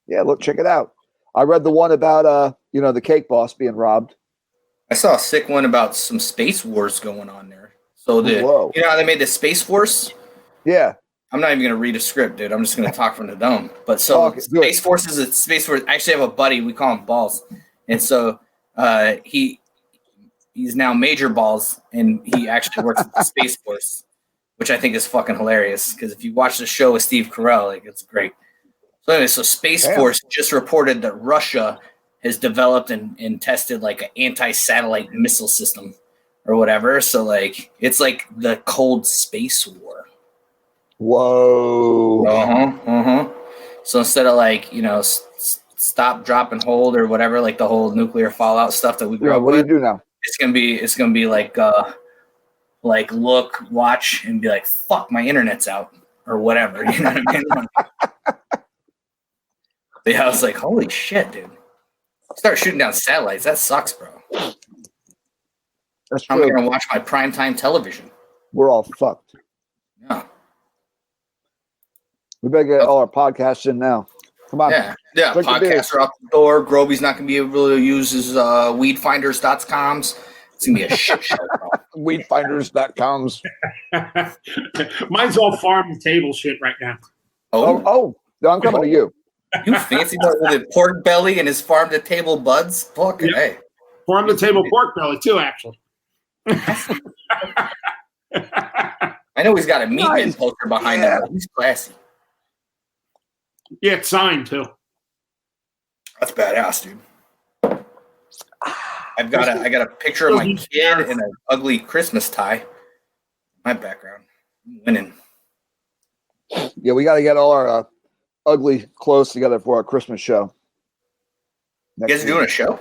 Yeah, look, check it out. I read the one about the cake boss being robbed. I saw a sick one about some space wars going on there. So you know how they made the Space Force? Yeah. I'm not even gonna read a script, dude. I'm just gonna talk from the dome. But so Space Force is a Space Force. I actually have a buddy, we call him Balls. And so he's now Major Balls, and he actually works at the Space Force, which I think is fucking hilarious. Because if you watch the show with Steve Carell, like it's great. So anyway, Space Force just reported that Russia has developed and tested like an anti-satellite missile system or whatever. So like it's like the cold space war. Whoa. So instead of like stop, drop, and hold or whatever, like the whole nuclear fallout stuff that we grew up with. What do you do now? It's gonna be like like look, watch, and be like, "Fuck, my internet's out," or whatever. You know what I mean? Yeah, I was like, "Holy shit, dude!" Start shooting down satellites. That sucks, bro. That's How am I true. gonna watch my primetime television? We're all fucked. Yeah. We better get all our podcasts in now. Come on. Yeah. Drink the beer. Podcasts are out the door. Groby's not gonna be able to use his weedfinders.coms. It's gonna be a shit show, bro. Weedfinders.coms. Mine's all farm to table shit right now. Oh, no, I'm coming to you. You fancy boy with a pork belly and his farm to table buds? Fucking hey. Farm to table pork belly too, actually. I know he's got a Meatman poster behind him, but he's classy. Yeah, it's signed too. That's badass, dude. I got a picture of my kid in an ugly Christmas tie. My background. I'm winning. Yeah, we got to get all our ugly clothes together for our Christmas show. You guys are doing a show?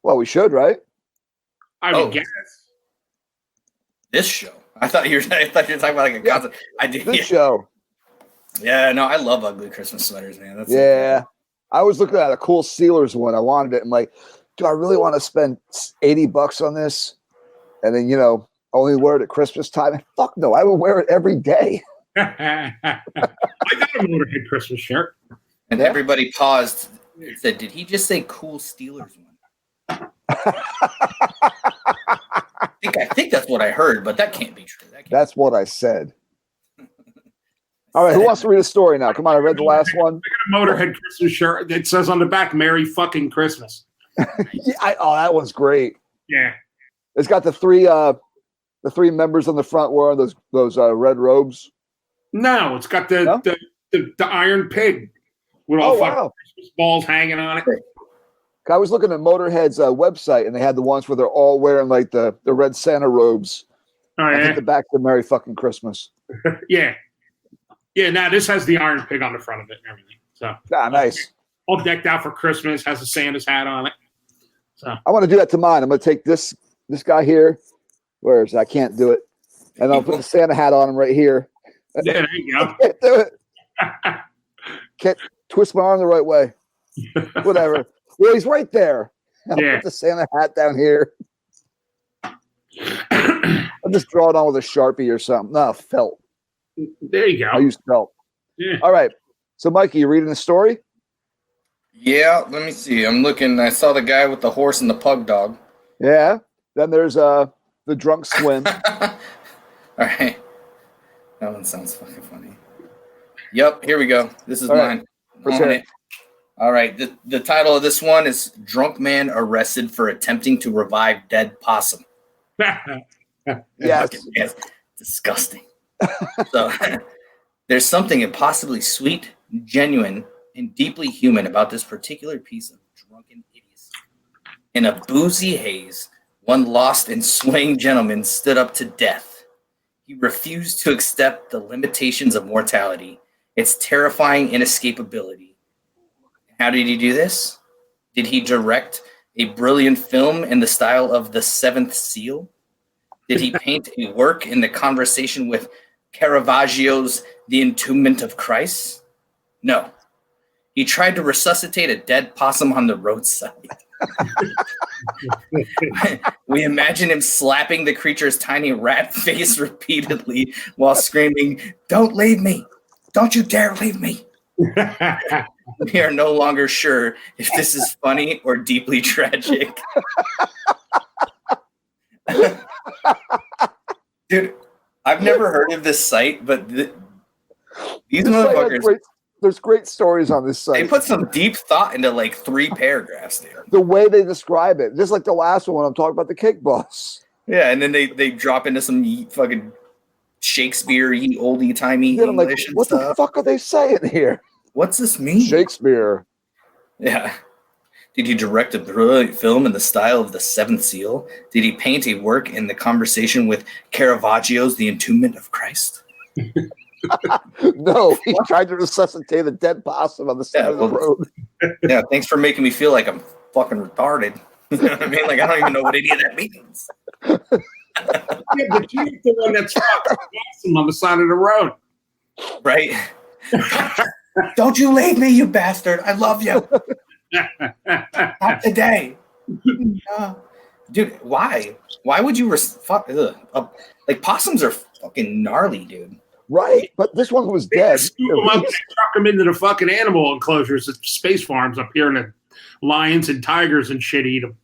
Well, we should, right? I would guess. This show. I thought you were talking about like a concert. I do. This show. Yeah, no, I love ugly Christmas sweaters, man. That's I was looking at a cool Steelers one. I wanted it. I'm like, do I really want to spend $80 on this? And then, only wear it at Christmas time? Fuck no, I would wear it every day. I got a Motorhead Christmas shirt. And everybody paused and said, did he just say cool Steelers one? I think that's what I heard, but that can't be true. That's what I said. All right, who wants to read a story now? Come on, I read the last one. I got a Motorhead Christmas shirt that says on the back, "Merry fucking Christmas." That one's great. Yeah, it's got the three members on the front wearing those red robes. No, it's got the Iron Pig with all fucking Christmas balls hanging on it. I was looking at Motorhead's website, and they had the ones where they're all wearing like the red Santa robes. Oh yeah, I think the back to Merry fucking Christmas. Yeah. Now this has the Iron Pig on the front of it and everything. So nice. All decked out for Christmas. Has a Santa's hat on it. So I want to do that to mine. I'm going to take this guy here. Where is it? I can't do it. And I'll put the Santa hat on him right here. Yeah, there you go. I can't do it. Can't twist my arm the right way. Whatever. Well, he's right there. I'll put the Santa hat down here. I'll just draw it on with a Sharpie or something. No, felt. There you go. I use felt. Yeah. All right. So, Mikey, you reading the story? Yeah, let me see. I'm looking. I saw the guy with the horse and the pug dog. Yeah. Then there's the drunk swim. All right. That one sounds fucking funny. Yep, here we go. This is mine. All right. The title of this one is Drunk Man Arrested for Attempting to Revive Dead Possum. Yes. Disgusting. So there's something impossibly sweet, genuine, and deeply human about this particular piece of drunken idiocy. In a boozy haze, one lost and swaying gentleman stood up to death. He refused to accept the limitations of mortality, its terrifying inescapability. How did he do this? Did he direct a brilliant film in the style of The Seventh Seal? Did he paint a work in the conversation with Caravaggio's The Entombment of Christ? No. He tried to resuscitate a dead possum on the roadside. We imagine him slapping the creature's tiny rat face repeatedly while screaming, "Don't leave me! Don't you dare leave me!" We are no longer sure if this is funny or deeply tragic. Dude, I've never heard of this site, but these motherfuckers... There's great stories on this site. They put some deep thought into like 3 paragraphs there. The way they describe it, just like the last one when I'm talking about the cake boss. Yeah, and then they drop into some fucking Shakespeare-y, oldie-timey English and what stuff. The fuck are they saying here? What's this mean? Shakespeare. Yeah. Did he direct a brilliant film in the style of The Seventh Seal? Did he paint a work in the conversation with Caravaggio's The Entombment of Christ? No, he tried to resuscitate a dead possum on the side of the road. Yeah, thanks for making me feel like I'm fucking retarded. You know what I mean? Like, I don't even know what any of that means. Yeah, but you're the one that's fucking awesome on the side of the road. Right? Don't you leave me, you bastard. I love you. Not today. Dude, why? Why would you like possums are fucking gnarly, dude. Right, but this one was They dead. just scoop them up and truck them into the fucking animal enclosures at space farms up here, and the lions and tigers and shit eat them.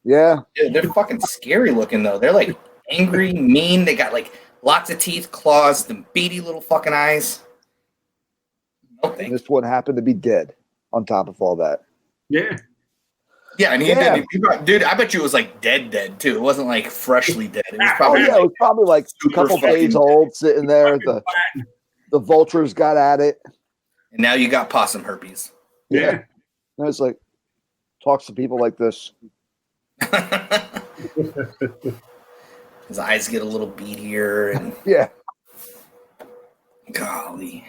Yeah. Dude, they're fucking scary looking though. They're like angry, mean. They got like lots of teeth, claws, the beady little fucking eyes. And this one happened to be dead on top of all that. Yeah. Yeah, and dude, I bet you it was like dead too. It wasn't like freshly dead. It was probably, it was probably like a couple days old sitting there. The vultures got at it. And now you got possum herpes. Yeah. And it's like, talks to people like this. His eyes get a little beadier and yeah. Golly.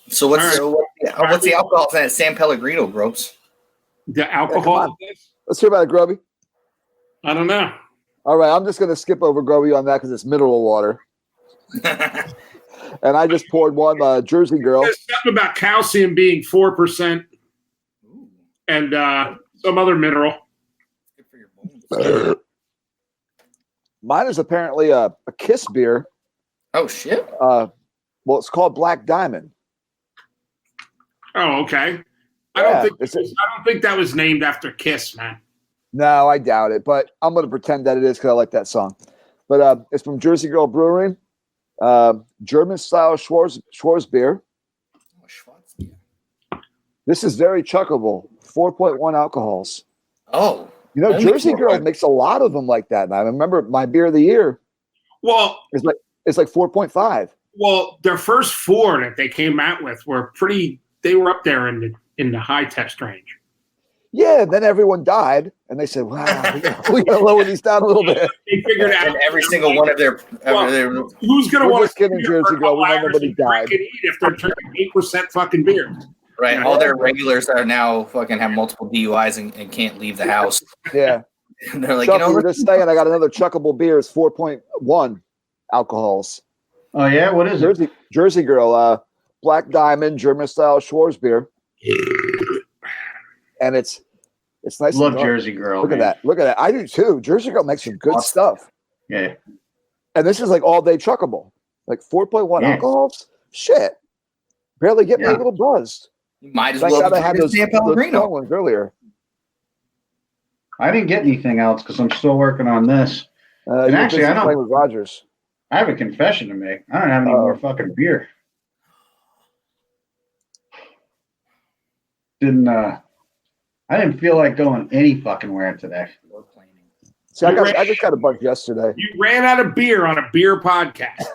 So what's the alcohol in that San Pellegrino, Gropes? The alcohol? Let's hear about it, Grubby. I don't know. All right, I'm just going to skip over Grubby on that because it's mineral water. And I just poured one Jersey Girl. There's something about calcium being 4% and some other mineral. Good for your bones. Mine is apparently a Kiss beer. Oh, shit. Well, it's called Black Diamond. Oh, okay. I don't think that was named after Kiss, man. No, I doubt it, but I'm going to pretend that it is because I like that song. But it's from Jersey Girl Brewing, German-style Schwarzbier. This is very chuckable, 4.1 alcohols. Oh. You know, Jersey Girl makes a lot of them like that. And I remember my beer of the year. Well, it's like 4.5. Well, their first 4 that they came out with were they were up there in the high test range. Yeah, then everyone died, and they said, "Wow, we got to lower these down a little bit." They figured out every single one of their. Who's going to want to get in Jersey Girl? We know nobody died. And eat if they're drinking 8% fucking beer. Right, all their regulars are now fucking have multiple DUIs and can't leave the house. Yeah, and they're like, Chuck, you were just saying, I got another chuckable beer. It's 4.1 alcohols. Oh yeah, what is it? Jersey Girl, Black Diamond, German style Schwarzbier. And it's nice. Love Jersey Girl. Look at that. I do too. Jersey Girl makes some good stuff. Yeah. And this is like all day chuckable. Like 4.1 alcohols. Shit. Barely get me a little buzzed. You might as well have those San Pellegrino ones earlier. I didn't get anything else because I'm still working on this. And actually, I don't. With Rogers. I have a confession to make. I don't have any more fucking beer. I didn't feel like going any fucking where today. See, I just got a bunch yesterday. You ran out of beer on a beer podcast.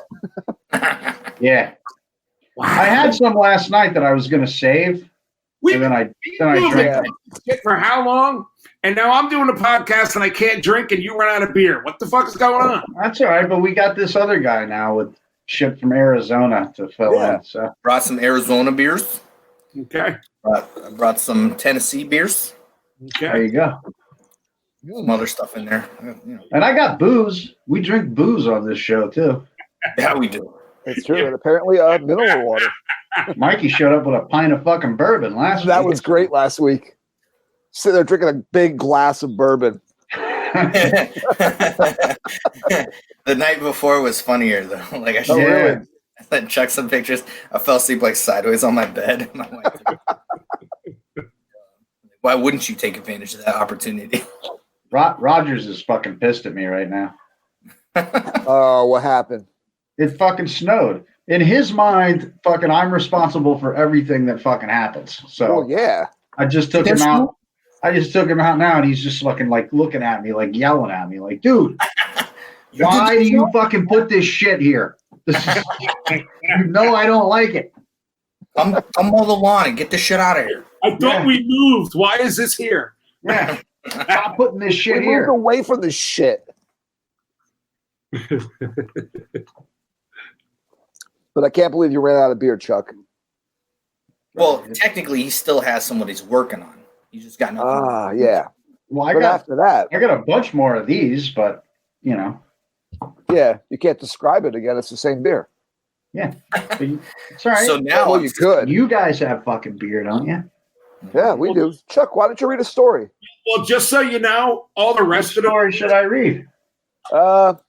Yeah. Wow. I had some last night that I was going to save. And then I drank it for how long? And now I'm doing a podcast and I can't drink and you run out of beer. What the fuck is going on? That's all right, but we got this other guy now with shit from Arizona to fill in. So brought some Arizona beers. Okay. Brought some Tennessee beers. Okay. There you go. Some other stuff in there. And I got booze. We drink booze on this show too. Yeah, we do. It's true. And apparently mineral water. Mikey showed up with a pint of fucking bourbon last week. That was great last week. Sitting there drinking a big glass of bourbon. The night before was funnier though. Like I sent Chuck some pictures. I fell asleep like sideways on my bed. My wife, why wouldn't you take advantage of that opportunity? Rogers is fucking pissed at me right now. Oh, what happened? It fucking snowed. In his mind, fucking I'm responsible for everything that fucking happens. So I just took him out. I just took him out now, and he's just looking at me, like yelling at me, like, dude, why do you fucking put this shit here? You know I don't like it. Come mow the lawn and get this shit out of here. I thought we moved. Why is this here? Yeah. Stop putting this shit here. Moved away from this shit. But I can't believe you ran out of beer, Chuck. Well, technically, he still has someone he's working on. He's just got nothing. Yeah. Well, after that, I got a bunch more of these, but you know. Yeah, you can't describe it again. It's the same beer. Yeah, it's all right. So now Well, you could. You guys have fucking beer, don't you? Yeah, we do. Chuck, why don't you read a story? Well, just so you know, all the rest What of story should I read? don't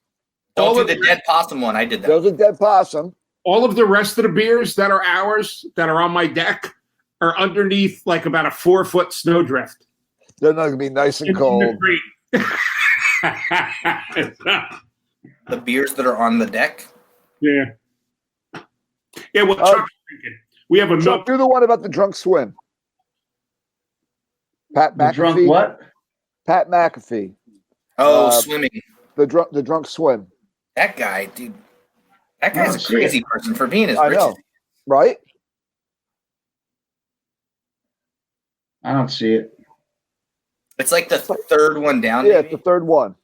all do of the the- dead possum one. I did that. There's a dead possum. all of the rest of the beers that are ours that are on my deck are underneath like about a 4-foot snowdrift. They're not going to be nice and cold. The beers that are on the deck. Yeah. Yeah, well, Chuck's drinking. We have a Chuck, milk. do the one about the drunk swim. Pat The McAfee. drunk what? Pat McAfee. Oh, swimming. The drunk swim. That guy, dude. That guy's a crazy person for being as I rich know, as right? I don't see it. It's like the third one down. Yeah, maybe? it's the third one.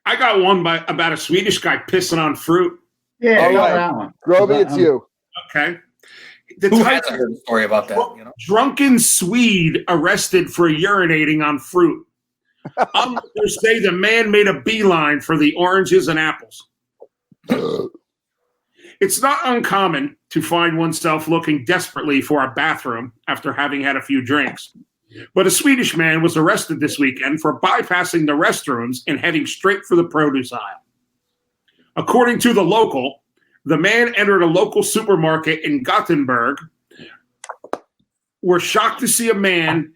I got one about a Swedish guy pissing on fruit. Yeah, All I got right. that one. Groby, it's you. Okay. The Who title- hasn't heard a story about that? You know? Drunken Swede arrested for urinating on fruit. Onlookers say the man made a beeline for the oranges and apples. It's not uncommon to find oneself looking desperately for a bathroom after having had a few drinks. But a Swedish man was arrested this weekend for bypassing the restrooms and heading straight for the produce aisle. According to the local, the man entered a local supermarket in Gothenburg. We're shocked to see a man.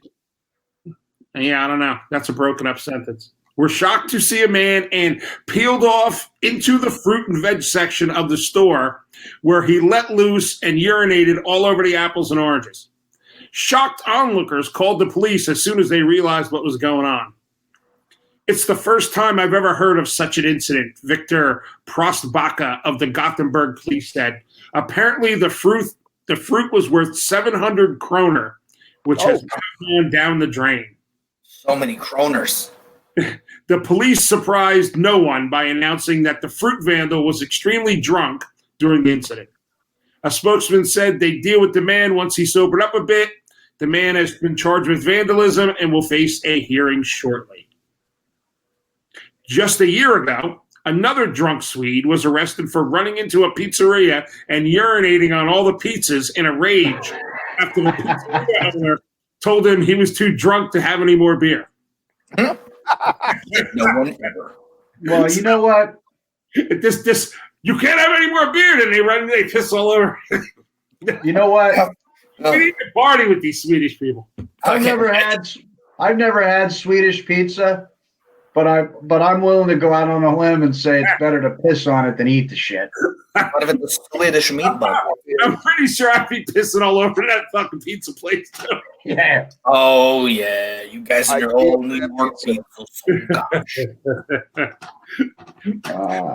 Yeah, I don't know. That's a broken up sentence. We're shocked to see a man and peeled off into the fruit and veg section of the store where he let loose and urinated all over the apples and oranges. Shocked onlookers called the police as soon as they realized what was going on. It's the first time I've ever heard of such an incident, Victor Prostbaka of the Gothenburg police said. Apparently the fruit was worth 700 kroner, which has gone down the drain. So many kroners. The police surprised no one by announcing that the fruit vandal was extremely drunk during the incident. A spokesman said they deal with the man once he sobered up a bit. The man has been charged with vandalism and will face a hearing shortly. Just a year ago, another drunk Swede was arrested for running into a pizzeria and urinating on all the pizzas in a rage after the pizzeria owner told him he was too drunk to have any more beer. No one ever. Well, you know what? This you can't have any more beer, and they piss all over. You know what? We need to party with these Swedish people. I've never had Swedish pizza, but I'm willing to go out on a limb and say it's better to piss on it than eat the shit. What if it's a Swedish meatball? I'm pretty sure I'd be pissing all over that fucking pizza place too. Yeah. Oh yeah, you guys in your old New York pizza. Gosh.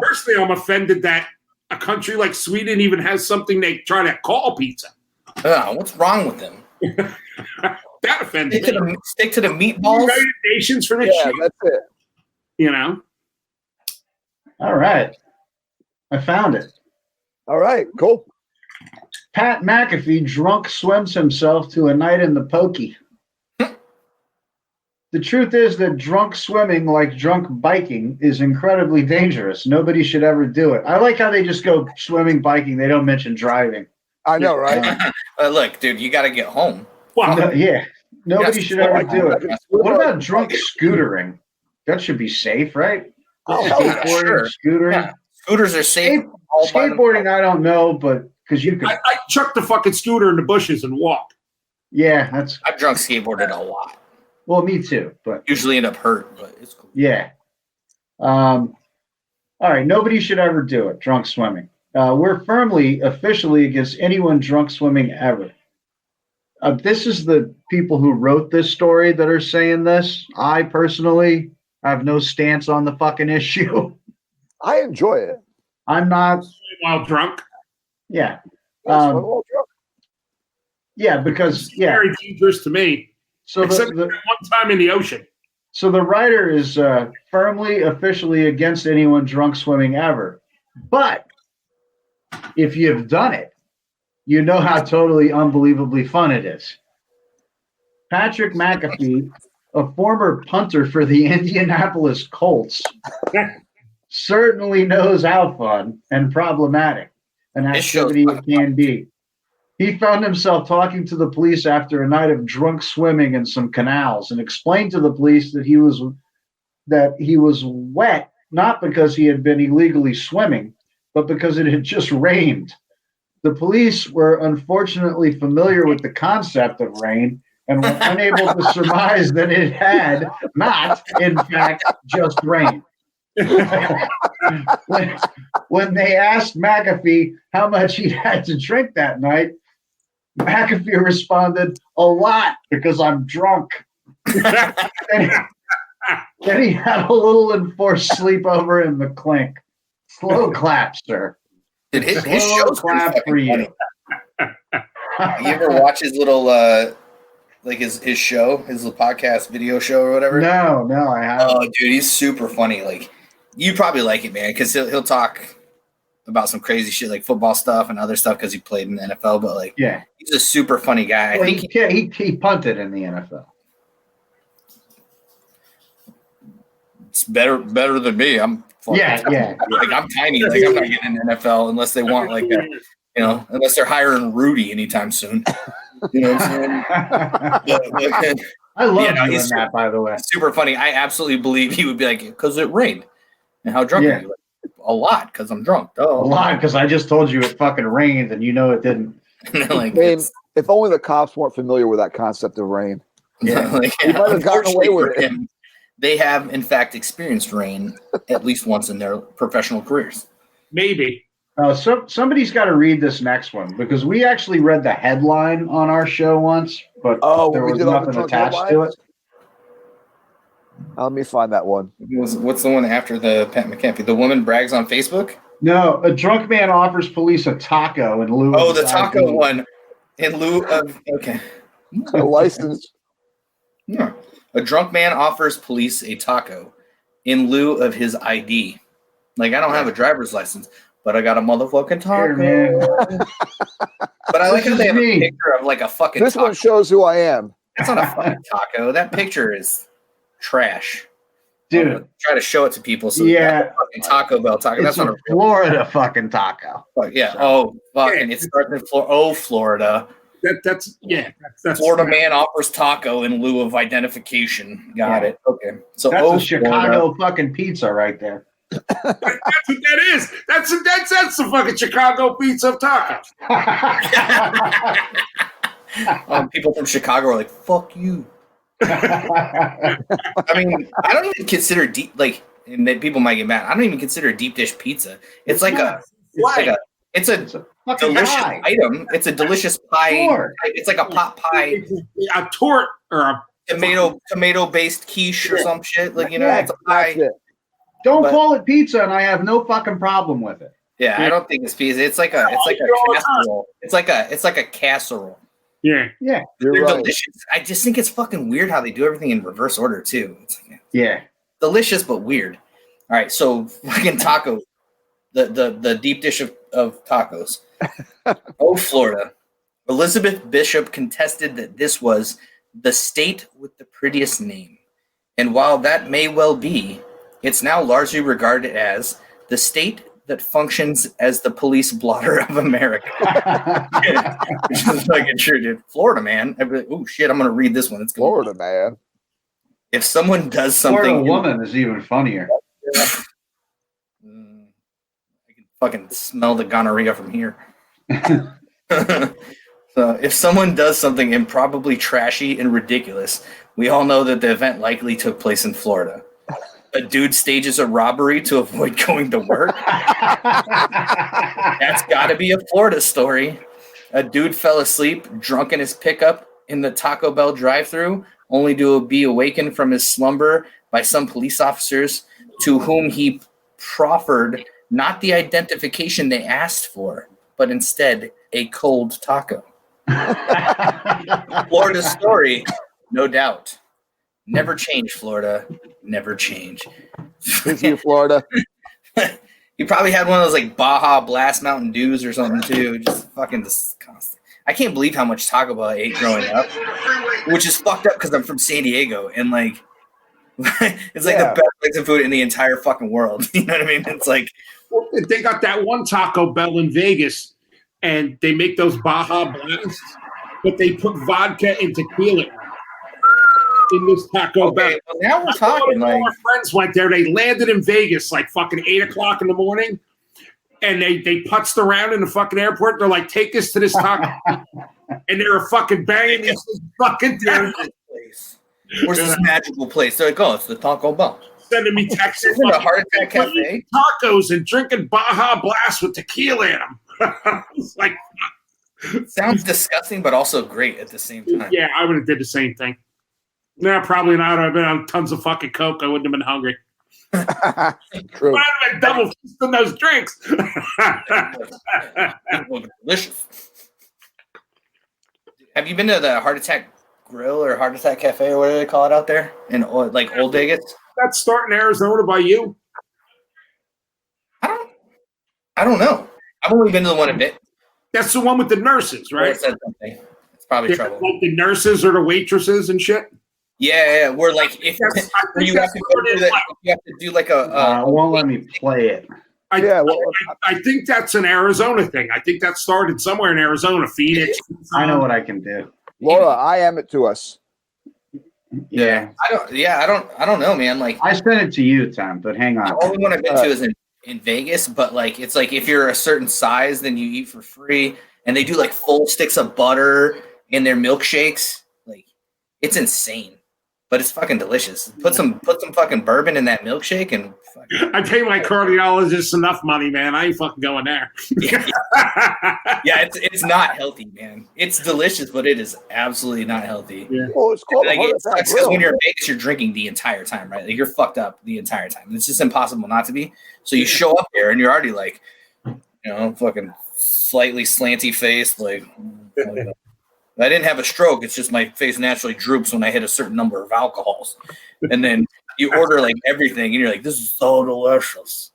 Personally, I'm offended that a country like Sweden even has something they try to call pizza. What's wrong with them? That offends me. Stick to the meatballs. United Nations for this Yeah, shit. that's it. You know. All right. I found it. All right, cool. Pat McAfee drunk swims himself to a night in the pokey. The truth is that drunk swimming, like drunk biking, is incredibly dangerous. Nobody should ever do it. I like how they just go swimming, biking. They don't mention driving. I know, right? Look, dude, you got to get home. Well, Nobody should ever do it. What What about drunk scootering? That should be safe, right? Oh, hell yeah, Skateboarding, scootering. Yeah. Scooters are safe. Skateboarding, I don't know, but because you could. I chuck the fucking scooter in the bushes and walk. Yeah, that's I've drunk skateboarded a lot. well, me too. But Usually end up hurt, but it's cool. yeah. All right. Nobody should ever do it. Drunk swimming. We're firmly, officially against anyone drunk swimming ever. This is the people who wrote this story that are saying this. I personally have no stance on the fucking issue. I enjoy it. I'm not. While drunk. Yeah. Yes, we're all drunk. Yeah, because It's very dangerous to me. So Except the one time in the ocean. So the writer is firmly, officially against anyone drunk swimming ever. But if you've done it, you know how totally unbelievably fun it is. Patrick McAfee a former punter for the Indianapolis Colts, certainly knows how fun and problematic an activity it can be. He found himself talking to the police after a night of drunk swimming in some canals and explained to the police that he was wet, not because he had been illegally swimming, but because it had just rained. The police were unfortunately familiar with the concept of rain and were unable to surmise that it had not, in fact, just rained. when they asked McAfee how much he'd had to drink that night, McAfee responded, "A lot, because I'm drunk." Then he had a little enforced sleepover in the clink. Slow clap, sir. Dude, his Slow show's clap for you. You ever watch his little like his show, his little podcast video show or whatever? No, I haven't. Oh, dude, he's super funny. Like, you probably like it, man, because he'll talk about some crazy shit like football stuff and other stuff because he played in the NFL. But like, Yeah, he's a super funny guy. well, I think he punted in the NFL. it's better than me. I'm Yeah. Like, I'm tiny. Like, I'm not getting in the NFL unless they want like a, unless they're hiring Rudy anytime soon. You know what I'm saying? I love doing that, by the way. Super funny. I absolutely believe he would be like, because it rained. And how drunk are you? Like, a lot, because I'm drunk. Oh, a lot, because I just told you it fucking rained, and you know it didn't. Like, if only the cops weren't familiar with that concept of rain. Yeah, like, you might have gotten away with it. They have, in fact, experienced rain at least once in their professional careers. Maybe. Somebody's got to read this next one, because we actually read the headline on our show once, but there was nothing attached to it. Let me find that one. What's the one after the Pat McAfee? The woman brags on Facebook? No, a drunk man offers police a taco in lieu of... Oh, the taco one. In lieu of... Okay. A license. Yeah. A drunk man offers police a taco in lieu of his ID. Like, I don't have a driver's license, but I got a motherfucking taco. Here, man. But I like how they have a picture of like a fucking This taco. one shows who I am. That's not a fucking taco. That picture is trash. Dude. Try to show it to people. So fucking Taco Bell taco. It's That's not a real Florida fucking taco. Yeah. Oh, fucking. It starts in Florida. Oh, Florida. That's Florida man offers taco in lieu of identification. Got it. Okay. So that's a Florida. Chicago fucking pizza right there. That's what that is. That's the fucking Chicago pizza of tacos. People from Chicago are like, "Fuck you." I mean, I don't even consider deep and then people might get mad. I don't even consider deep dish pizza. It's a delicious item. It's a delicious pie. Sure. It's like a pot pie. A tort or a tomato based quiche or some shit. Like, it's a pie. Don't call it pizza, and I have no fucking problem with it. Yeah, I don't think it's pizza. It's like a casserole. It's like a casserole. Yeah. Yeah. They're right. delicious. I just think it's fucking weird how they do everything in reverse order too. It's like, delicious but weird. All right, so fucking taco, the deep dish of tacos. Oh, Florida. Elizabeth Bishop contested that this was the state with the prettiest name. And while that may well be, it's now largely regarded as the state that functions as the police blotter of America. Which is fucking true, dude. Florida, man. I'd be like, oh, shit, I'm going to read this one. It's Florida, man. If someone does something... Florida woman is even funnier. I can fucking smell the gonorrhea from here. So if someone does something improbably trashy and ridiculous, we all know that the event likely took place in Florida. A dude stages a robbery to avoid going to work. That's got to be a Florida story. A dude fell asleep, drunk in his pickup in the Taco Bell drive-thru, only to be awakened from his slumber by some police officers to whom he proffered not the identification they asked for, but instead a cold taco. Florida story, no doubt. Never change, Florida. Never change. Is you, Florida? You probably had one of those like Baja Blast Mountain Dews or something too. Just fucking disgusting. I can't believe how much Taco Bell I ate growing up, which is fucked up because I'm from San Diego and like it's like the best Mexican food in the entire fucking world. You know what I mean? It's like they got that one Taco Bell in Vegas, and they make those Baja Blasts, but they put vodka and tequila in this Taco Bell. Well, now we're talking. Like, all my friends went there. They landed in Vegas like fucking 8 o'clock in the morning, and they putzed around in the fucking airport. They're like, "Take us to this taco," and they were fucking banging this fucking place. Where's this magical place? They're like, "Oh, it's the Taco Bell." Sending me texts. Isn't it a Heart Attack Cafe? Tacos and drinking Baja Blast with tequila in them. It's like, sounds disgusting, but also great at the same time. Yeah, I would have did the same thing. No, probably not. I've been on tons of fucking Coke. I wouldn't have been hungry. True. I'd have been double fisting those drinks. Delicious. Have you been to the Heart Attack Grill or Heart Attack Cafe or whatever they call it out there in like Old Vegas? That's starting Arizona by you. I don't know. I've only been to the one in Bit. That's the one with the nurses, right? It's probably trouble. Like the nurses or the waitresses and shit. Yeah. We're like, if you have to do like a. Won't let me play it. I think that's an Arizona thing. I think that started somewhere in Arizona, Phoenix. I know what I can do. Laura, I am it to us. Yeah. I don't know, man. Like I sent it to you, Tom, but hang on. The only one I've been to is in Vegas, but like it's like if you're a certain size, then you eat for free, and they do like full sticks of butter in their milkshakes. Like it's insane, but it's fucking delicious. Put some fucking bourbon in that milkshake, and I pay my cardiologist enough money, man. I ain't fucking going there. Yeah, it's not healthy, man. It's delicious, but it is absolutely not healthy. Yeah. Well, it's called because when you're in Vegas, you're drinking the entire time, right? Like you're fucked up the entire time. It's just impossible not to be. So you show up there and you're already like, fucking slightly slanty face. Like I didn't have a stroke. It's just my face naturally droops when I hit a certain number of alcohols. And then you order like everything and you're like, this is so delicious.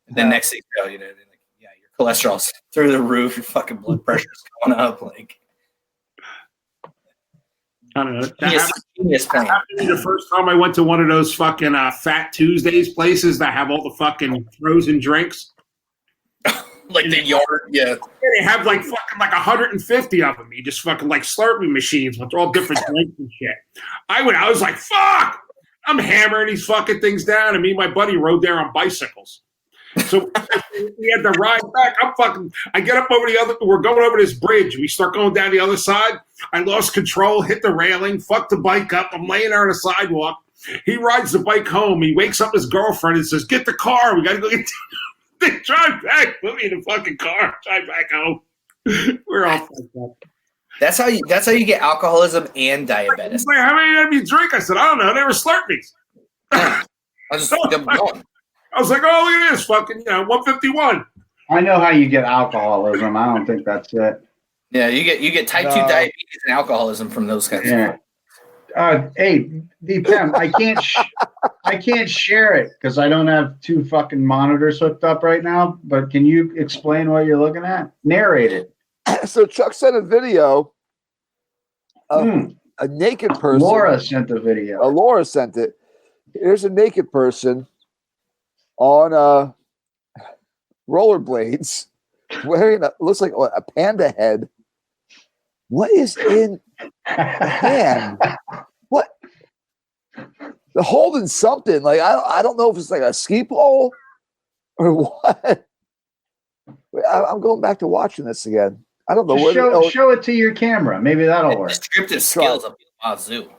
And then next thing you know, your cholesterol's through the roof. Your fucking blood pressure's going up. Like, I don't know. Genius plan. The first time I went to one of those fucking Fat Tuesdays places that have all the fucking frozen drinks. Like the yard, yeah. They have like fucking like 150 of them. You just fucking like Slurpee machines, but they're all different drinks and shit. I was like, fuck! I'm hammering these fucking things down, and me and my buddy rode there on bicycles. So we had to ride back. I get up over we're going over this bridge. We start going down the other side. I lost control, hit the railing, fucked the bike up. I'm laying there on the sidewalk. He rides the bike home. He wakes up his girlfriend and says, get the car. We got to go get they drive back. Put me in the fucking car. Drive back home. We're all fucked up. That's how you get alcoholism and diabetes. Like, how many of you drink? I said, I don't know. They were Slurpees. I just kept going. I was like, oh, look at this, fucking, 151. I know how you get alcoholism. I don't think that's it. Yeah, you get type 2 diabetes and alcoholism from those kinds of hey, D10, I can't share it because I don't have 2 fucking monitors hooked up right now. But can you explain what you're looking at? Narrate it. So Chuck sent a video of a naked person. Laura sent the video. Laura sent it. Here's a naked person on rollerblades, wearing looks like a panda head. What is in the hand? What? They're holding something. Like I don't know if it's like a ski pole or what. I'm going back to watching this again. I don't know. Show it to your camera. Maybe that'll work. Descriptive skills of the wazoo.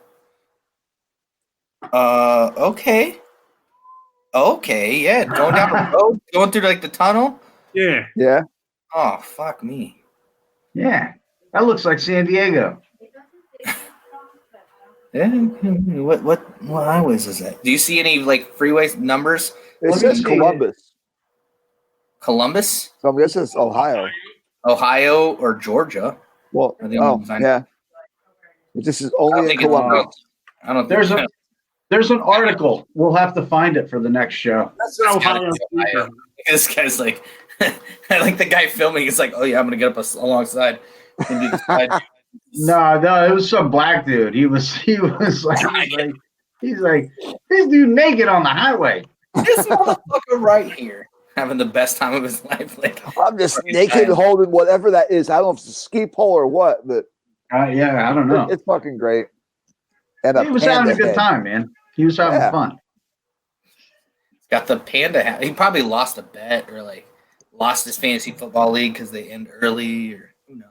Okay. Okay, yeah. Going down the road, going through like the tunnel. Yeah. Yeah. Oh, fuck me. Yeah. That looks like San Diego. Yeah. What highways is that? Do you see any like freeway numbers? It says Columbus. Columbus? So I'm guessing it's Ohio. Ohio or Georgia. Well, yeah. This is only in Columbus. I don't think There's an article. We'll have to find it for the next show. That's an Ohio. This guy's like, I like the guy filming. It's like, oh yeah, I'm gonna get up alongside. And do the side. No, it was some black dude. He's like, this dude naked on the highway. This motherfucker right here having the best time of his life. Like, I'm just naked holding whatever that is. I don't know if it's a ski pole or what, but yeah, I don't know. It's fucking great. And he was having a good time, man. He was having fun. Got the panda hat. He probably lost a bet or like lost his fantasy football league because they end early, or who knows.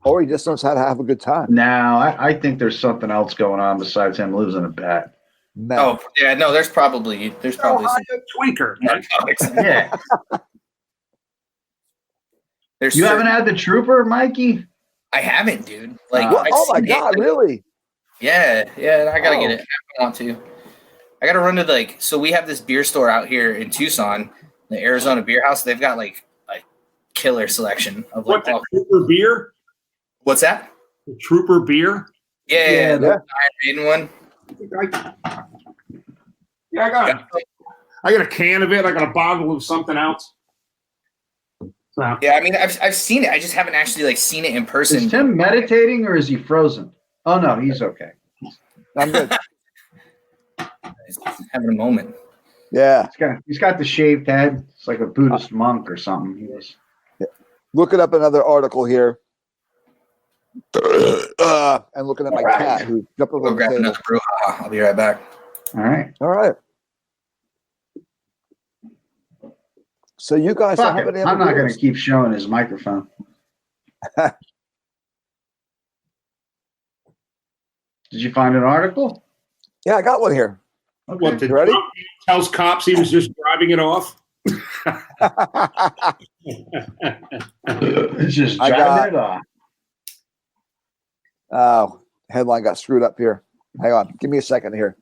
Or he just knows how to have a good time. No, I think there's something else going on besides him losing a bet. No. Oh yeah, no. There's probably some tweaker. Yeah. You haven't had the trooper, Mikey? I haven't, dude. Like, oh my god, really? Yeah. I gotta get it. I want to. I gotta run to so we have this beer store out here in Tucson, the Arizona Beer House. They've got like killer selection of what, the Trooper beer? What's that? The Trooper beer? Yeah. The Iron Maiden one. I got a can of it. I got a bottle of something else. So. Yeah, I mean, I've seen it. I just haven't actually seen it in person. Is Tim meditating or is he frozen? Oh no, he's okay. I'm good. He's having a moment. Yeah, he's got the shaved head. It's like a Buddhist monk or something. He was. Looking up another article here, and looking at my cat who jumped over Go grab the another brew. I'll be right back. All right. So you guys I'm not going to keep showing his microphone. Did you find an article? Yeah, I got one here. Okay. What, you ready? Trump tells cops he was just driving it off. It's just driving it off. Oh, headline got screwed up here. Hang on, give me a second here.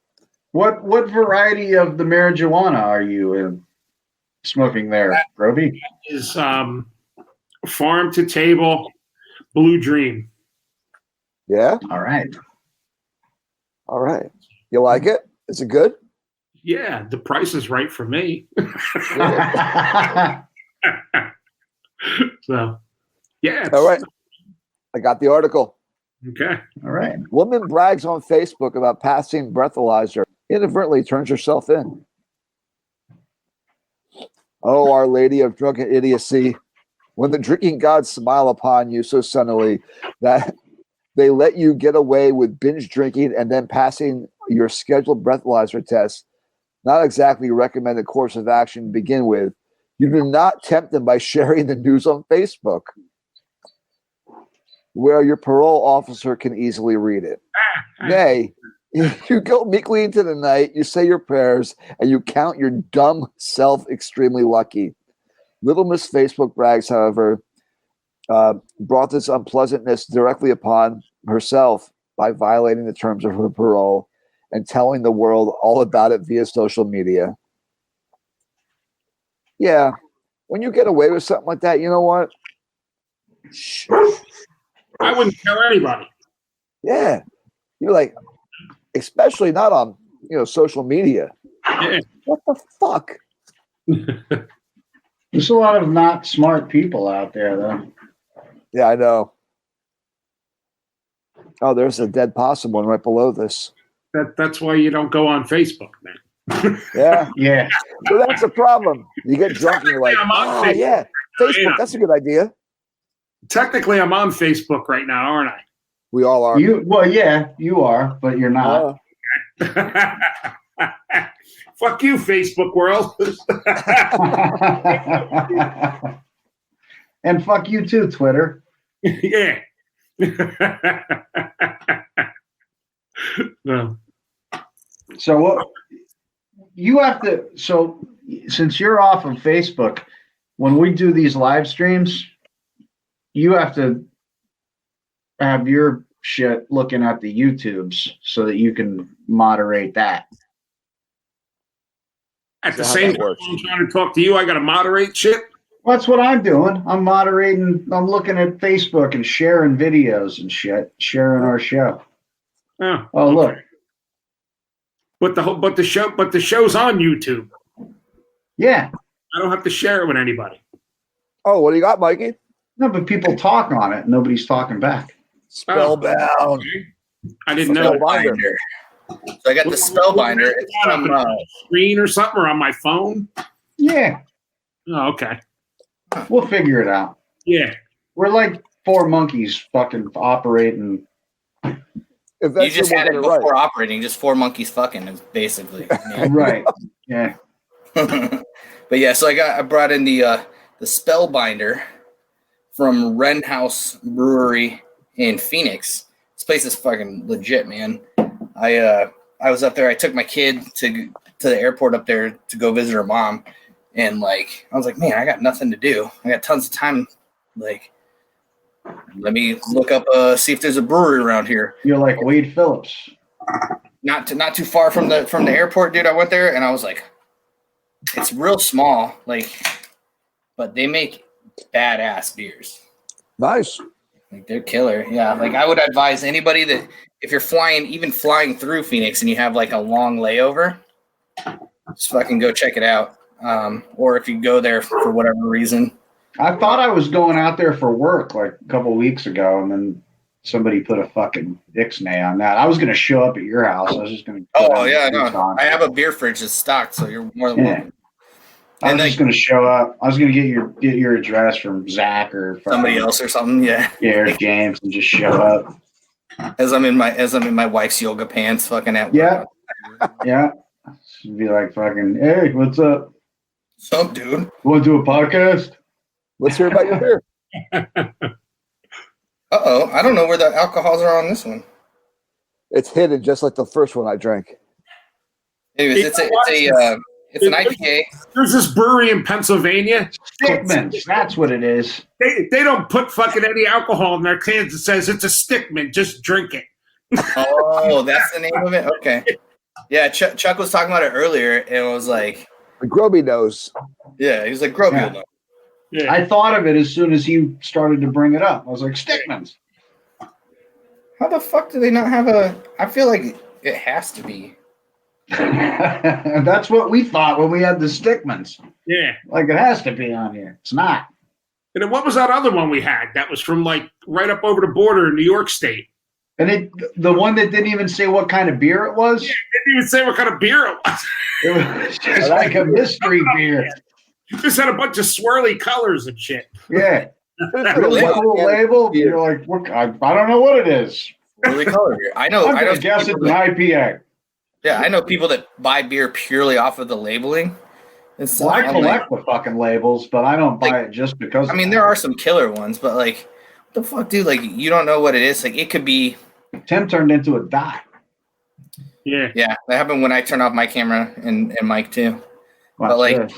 What variety of the marijuana are you smoking there, Roby? Is farm to table Blue Dream. Yeah. All right. You like it? Is it good? Yeah, the price is right for me. So, yeah. All right. I got the article. Okay. All right. Woman brags on Facebook about passing breathalyzer. Inadvertently turns herself in. Oh, Our Lady of Drunken Idiocy. When the drinking gods smile upon you so sunnily that they let you get away with binge drinking and then passing your scheduled breathalyzer test, not exactly a recommended course of action to begin with, you do not tempt them by sharing the news on Facebook, where your parole officer can easily read it. Nay, you go meekly into the night, you say your prayers, and you count your dumb self extremely lucky. Little Miss Facebook brags, however, brought this unpleasantness directly upon herself by violating the terms of her parole and telling the world all about it via social media. Yeah, when you get away with something like that, you know what? I wouldn't tell anybody. Yeah, you're like, especially not on social media. Yeah. What the fuck? There's a lot of not smart people out there, though. Yeah, I know. Oh, there's a dead possum one right below this. That's why you don't go on Facebook, man. Yeah. Yeah. So that's the problem. You get drunk and you're like, oh, yeah, Facebook, that's a good idea. Technically, I'm on Facebook right now, aren't I? We all are. Well, yeah, you are, but you're not. Fuck you, Facebook world. And fuck you too, Twitter. Yeah. No. So what you have to? So since you're off of Facebook, when we do these live streams, you have to have your shit looking at the YouTubes so that you can moderate that. At the same time, I'm trying to talk to you. I got to moderate shit. Well, that's what I'm doing. I'm moderating. I'm looking at Facebook and sharing videos and shit, sharing our show. Oh, look. But the show's on YouTube. Yeah. I don't have to share it with anybody. Oh, what do you got, Mikey? No, but people talk on it. Nobody's talking back. Spellbound. Okay. I didn't know. Spellbinder. So I got the Spellbinder. It's from screen or something, or on my phone. Yeah. Oh, okay. We'll figure it out. Yeah. We're like 4 monkeys fucking operating. You just had it before operating, just 4 monkeys fucking is basically. Right. Yeah. But yeah, so I brought in the Spellbinder from Wren House Brewery in Phoenix. This place is fucking legit, man. I was up there. I took my kid to the airport up there to go visit her mom, and like I was like, man, I got nothing to do. I got tons of time. Like, let me look up see if there's a brewery around here. You're like Wade Phillips. Not too far from the airport, dude. I went there and I was like, it's real small, like, but they make badass beers. Nice. Like they're killer. Yeah. Like I would advise anybody that if you're flying through Phoenix and you have like a long layover, just fucking go check it out. Or if you go there for whatever reason. I thought I was going out there for work like a couple of weeks ago, and then somebody put a fucking ixnay on that. I was going to show up at your house. I was just going to. Oh yeah, no. I have a beer fridge that's stocked, so you're more than welcome. I was just going to show up. I was going to get your address from Zach or somebody else or something. Yeah. Yeah, or James, and just show up. As I'm in my wife's yoga pants, fucking at work. Yeah. Yeah. She'd be like, fucking, hey, what's up? What's up, dude? You want to do a podcast? Let's hear about your beer. Uh-oh. I don't know where the alcohols are on this one. It's hidden just like the first one I drank. Anyways, it's an IPA. There's this brewery in Pennsylvania. Stickman's. That's what it is. They don't put fucking any alcohol in their cans. It says it's a Stickman. Just drink it. Oh, that's the name of it? Okay. Yeah, Chuck was talking about it earlier, and it was like... The Groby knows. Yeah, he was like, Groby will know. Yeah. I thought of it as soon as he started to bring it up. I was like, Stickman's. How the fuck do they not have a... I feel like it has to be. That's what we thought when we had the Stickman's. Yeah. Like, it has to be on here. It's not. And then what was that other one we had? That was from, like, right up over the border in New York State. And the one that didn't even say what kind of beer it was? Yeah, it didn't even say what kind of beer it was. It was just like a mystery beer. It just had a bunch of swirly colors and shit. Yeah. Really cool label. You're like, I don't know what it is. Really color beer. I know. I guess it's an IPA. Yeah, I know people that buy beer purely off of the labeling. Well, I collect the fucking labels, but I don't buy it just because. I mean, there are some killer ones, but like, what the fuck, dude? Like, you don't know what it is. Like, it could be. Tim turned into a dot. Yeah. Yeah, that happened when I turned off my camera and Mike too. Wow, but like, good.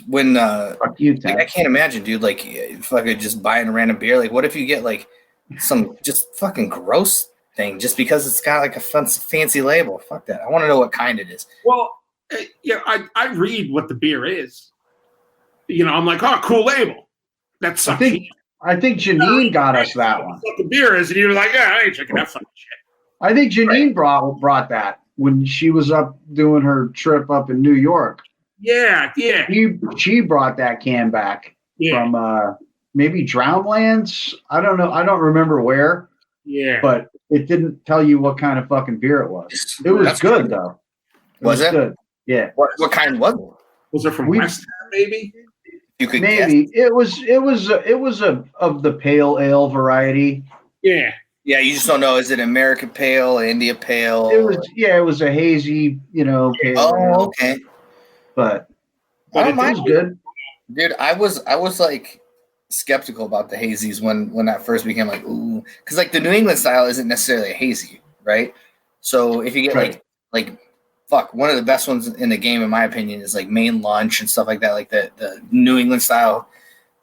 when fuck you, Tim. Like, I can't imagine, dude. Like, fucking just buying a random beer. Like, what if you get like some just fucking gross thing just because it's got like a fancy label? Fuck that. I want to know what kind it is. Well, yeah, I read what the beer is. You know, I'm like, oh, cool label. That's something. I think Janine got us that one. What the beer is, and you were like, yeah, I ain't checking that fucking shit. I think Janine brought that when she was up doing her trip up in New York. Yeah, yeah. She brought that can back from maybe Drownlands. I don't know. I don't remember where. Yeah. But it didn't tell you what kind of fucking beer it was. It was good though. Was it? Good. Yeah. What kind was it? Was it from West Ham, maybe? You could maybe guess. it was of the pale ale variety. Yeah. Yeah, you just don't know. Is it American Pale, India Pale? It was a hazy, pale ale. Okay. But it was good. Dude, I was like skeptical about the hazies when that first became like, ooh, because like the New England style isn't necessarily a hazy, right? So if you get like one of the best ones in the game, in my opinion, is like Main Lunch and stuff like that. Like the New England style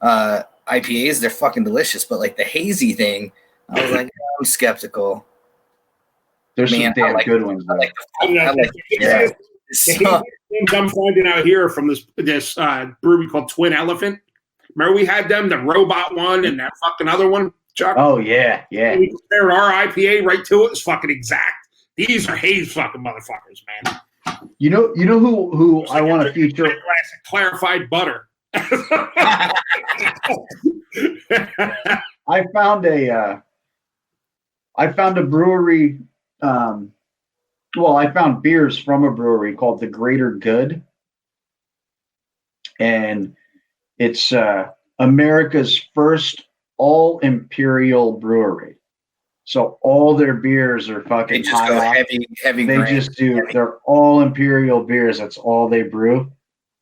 IPAs, they're fucking delicious. But like the hazy thing, I was like, I'm skeptical. There's some damn good ones. Yeah. I'm finding out here from this brewery called Twin Elephant. Remember we had them, the robot one and that fucking other one, Chuck? Oh, yeah, yeah. We compared our IPA right to it. It's fucking exact. These are haze fucking motherfuckers, man. You know who I want to feature? Glass of clarified butter. I found a brewery. I found beers from a brewery called The Greater Good, and it's America's first all imperial brewery. So all their beers are fucking They just go heavy. They grain. just do. They're all imperial beers. That's all they brew.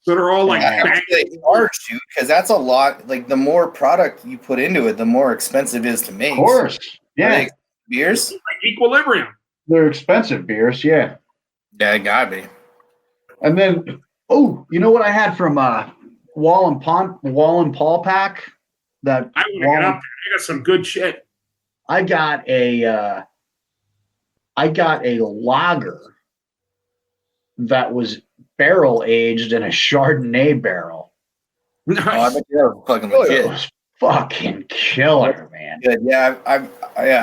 So they're all like it's hard, dude, because that's a lot. Like the more product you put into it, the more expensive it is to make. Of course, yeah. Beers, like Equilibrium. They're expensive beers, yeah. Yeah, it gotta be. And then, you know what I had from Wall and Paul pack? That I want to get up there. I got some good shit. I got a lager that was barrel aged in a Chardonnay barrel. Nice. I bet you're fucking It legit. was fucking killer, man. Good. Yeah, I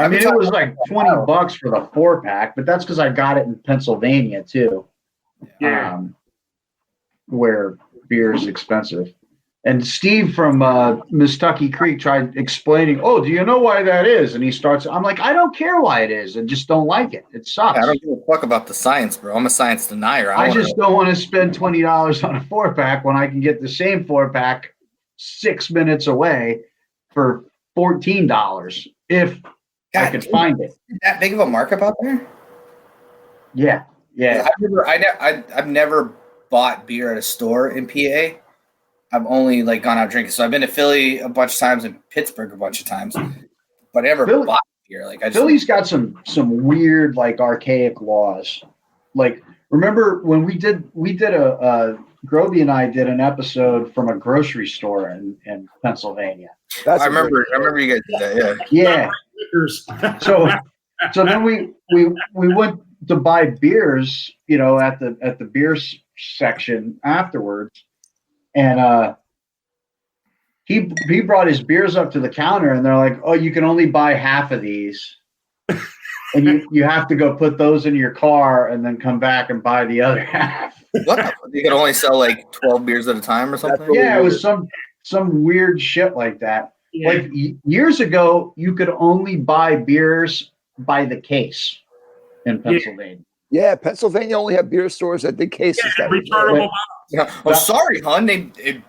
mean, it was like $20 for the 4-pack, but that's because I got it in Pennsylvania too. Yeah. Where beer is expensive. And Steve from Mistucky Creek tried explaining, do you know why that is? And he starts, I'm like, I don't care why it is. I just don't like it. It sucks. I don't give a fuck about the science, bro. I'm a science denier. I just don't want to spend $20 on a 4-pack when I can get the same 4-pack 6 minutes away for $14 if I could find it. That big of a markup out there? Yeah. I've never bought beer at a store in PA. I've only gone out drinking. So I've been to Philly a bunch of times and Pittsburgh a bunch of times, but I never bought beer. Philly's got some weird archaic laws. Remember when we did Groby and I did an episode from a grocery store in Pennsylvania. I remember you guys did that. Yeah. So then we went to buy beers, at the beer section afterwards. And he brought his beers up to the counter, and they're like, you can only buy half of these. And you have to go put those in your car and then come back and buy the other half. What? You can only sell 12 beers at a time or something? Yeah, it was some weird shit like that. Yeah. Years ago, you could only buy beers by the case in Pennsylvania. Yeah, Pennsylvania only had beer stores that did cases. Yeah, returnable bottles. Sorry, hon. They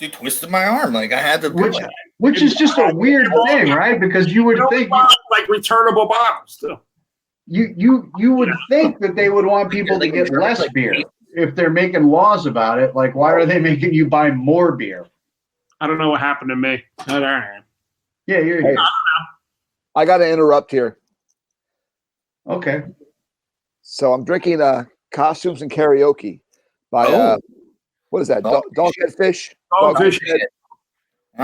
twisted my arm. I had to. Which is just a weird thing, right? Because you would think returnable bottles too. You would think that they would want people to get less beer if they're making laws about it. Why are they making you buy more beer? I don't know what happened to me. Oh, there I am. Yeah, you're here. I got to interrupt here. Okay. So I'm drinking Costumes and Karaoke by what is that? Doghead Fish? Dogfish Head.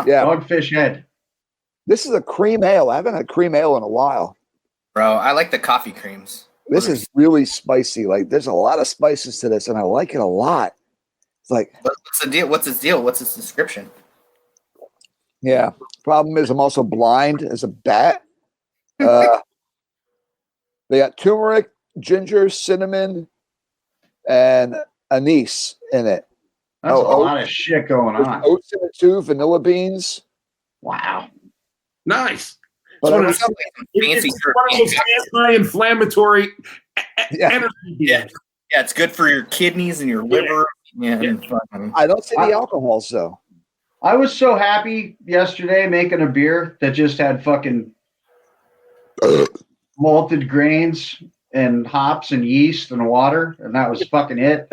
Yeah. Dogfish Head. This is a cream ale. I haven't had cream ale in a while. Bro, I like the coffee creams. This is really spicy. There's a lot of spices to this, and I like it a lot. It's what's the deal? What's its deal? What's its description? Yeah. Problem is, I'm also blind as a bat. They got turmeric, ginger, cinnamon, and anise in it. That's a lot of shit going on. Oats in it too, vanilla beans. Wow. Nice. But it's one of those anti-inflammatory energy. Yeah, it's good for your kidneys and your liver. Yeah. I don't see the alcohols though. I was so happy yesterday making a beer that just had fucking malted grains and hops and yeast and water, and that was fucking it.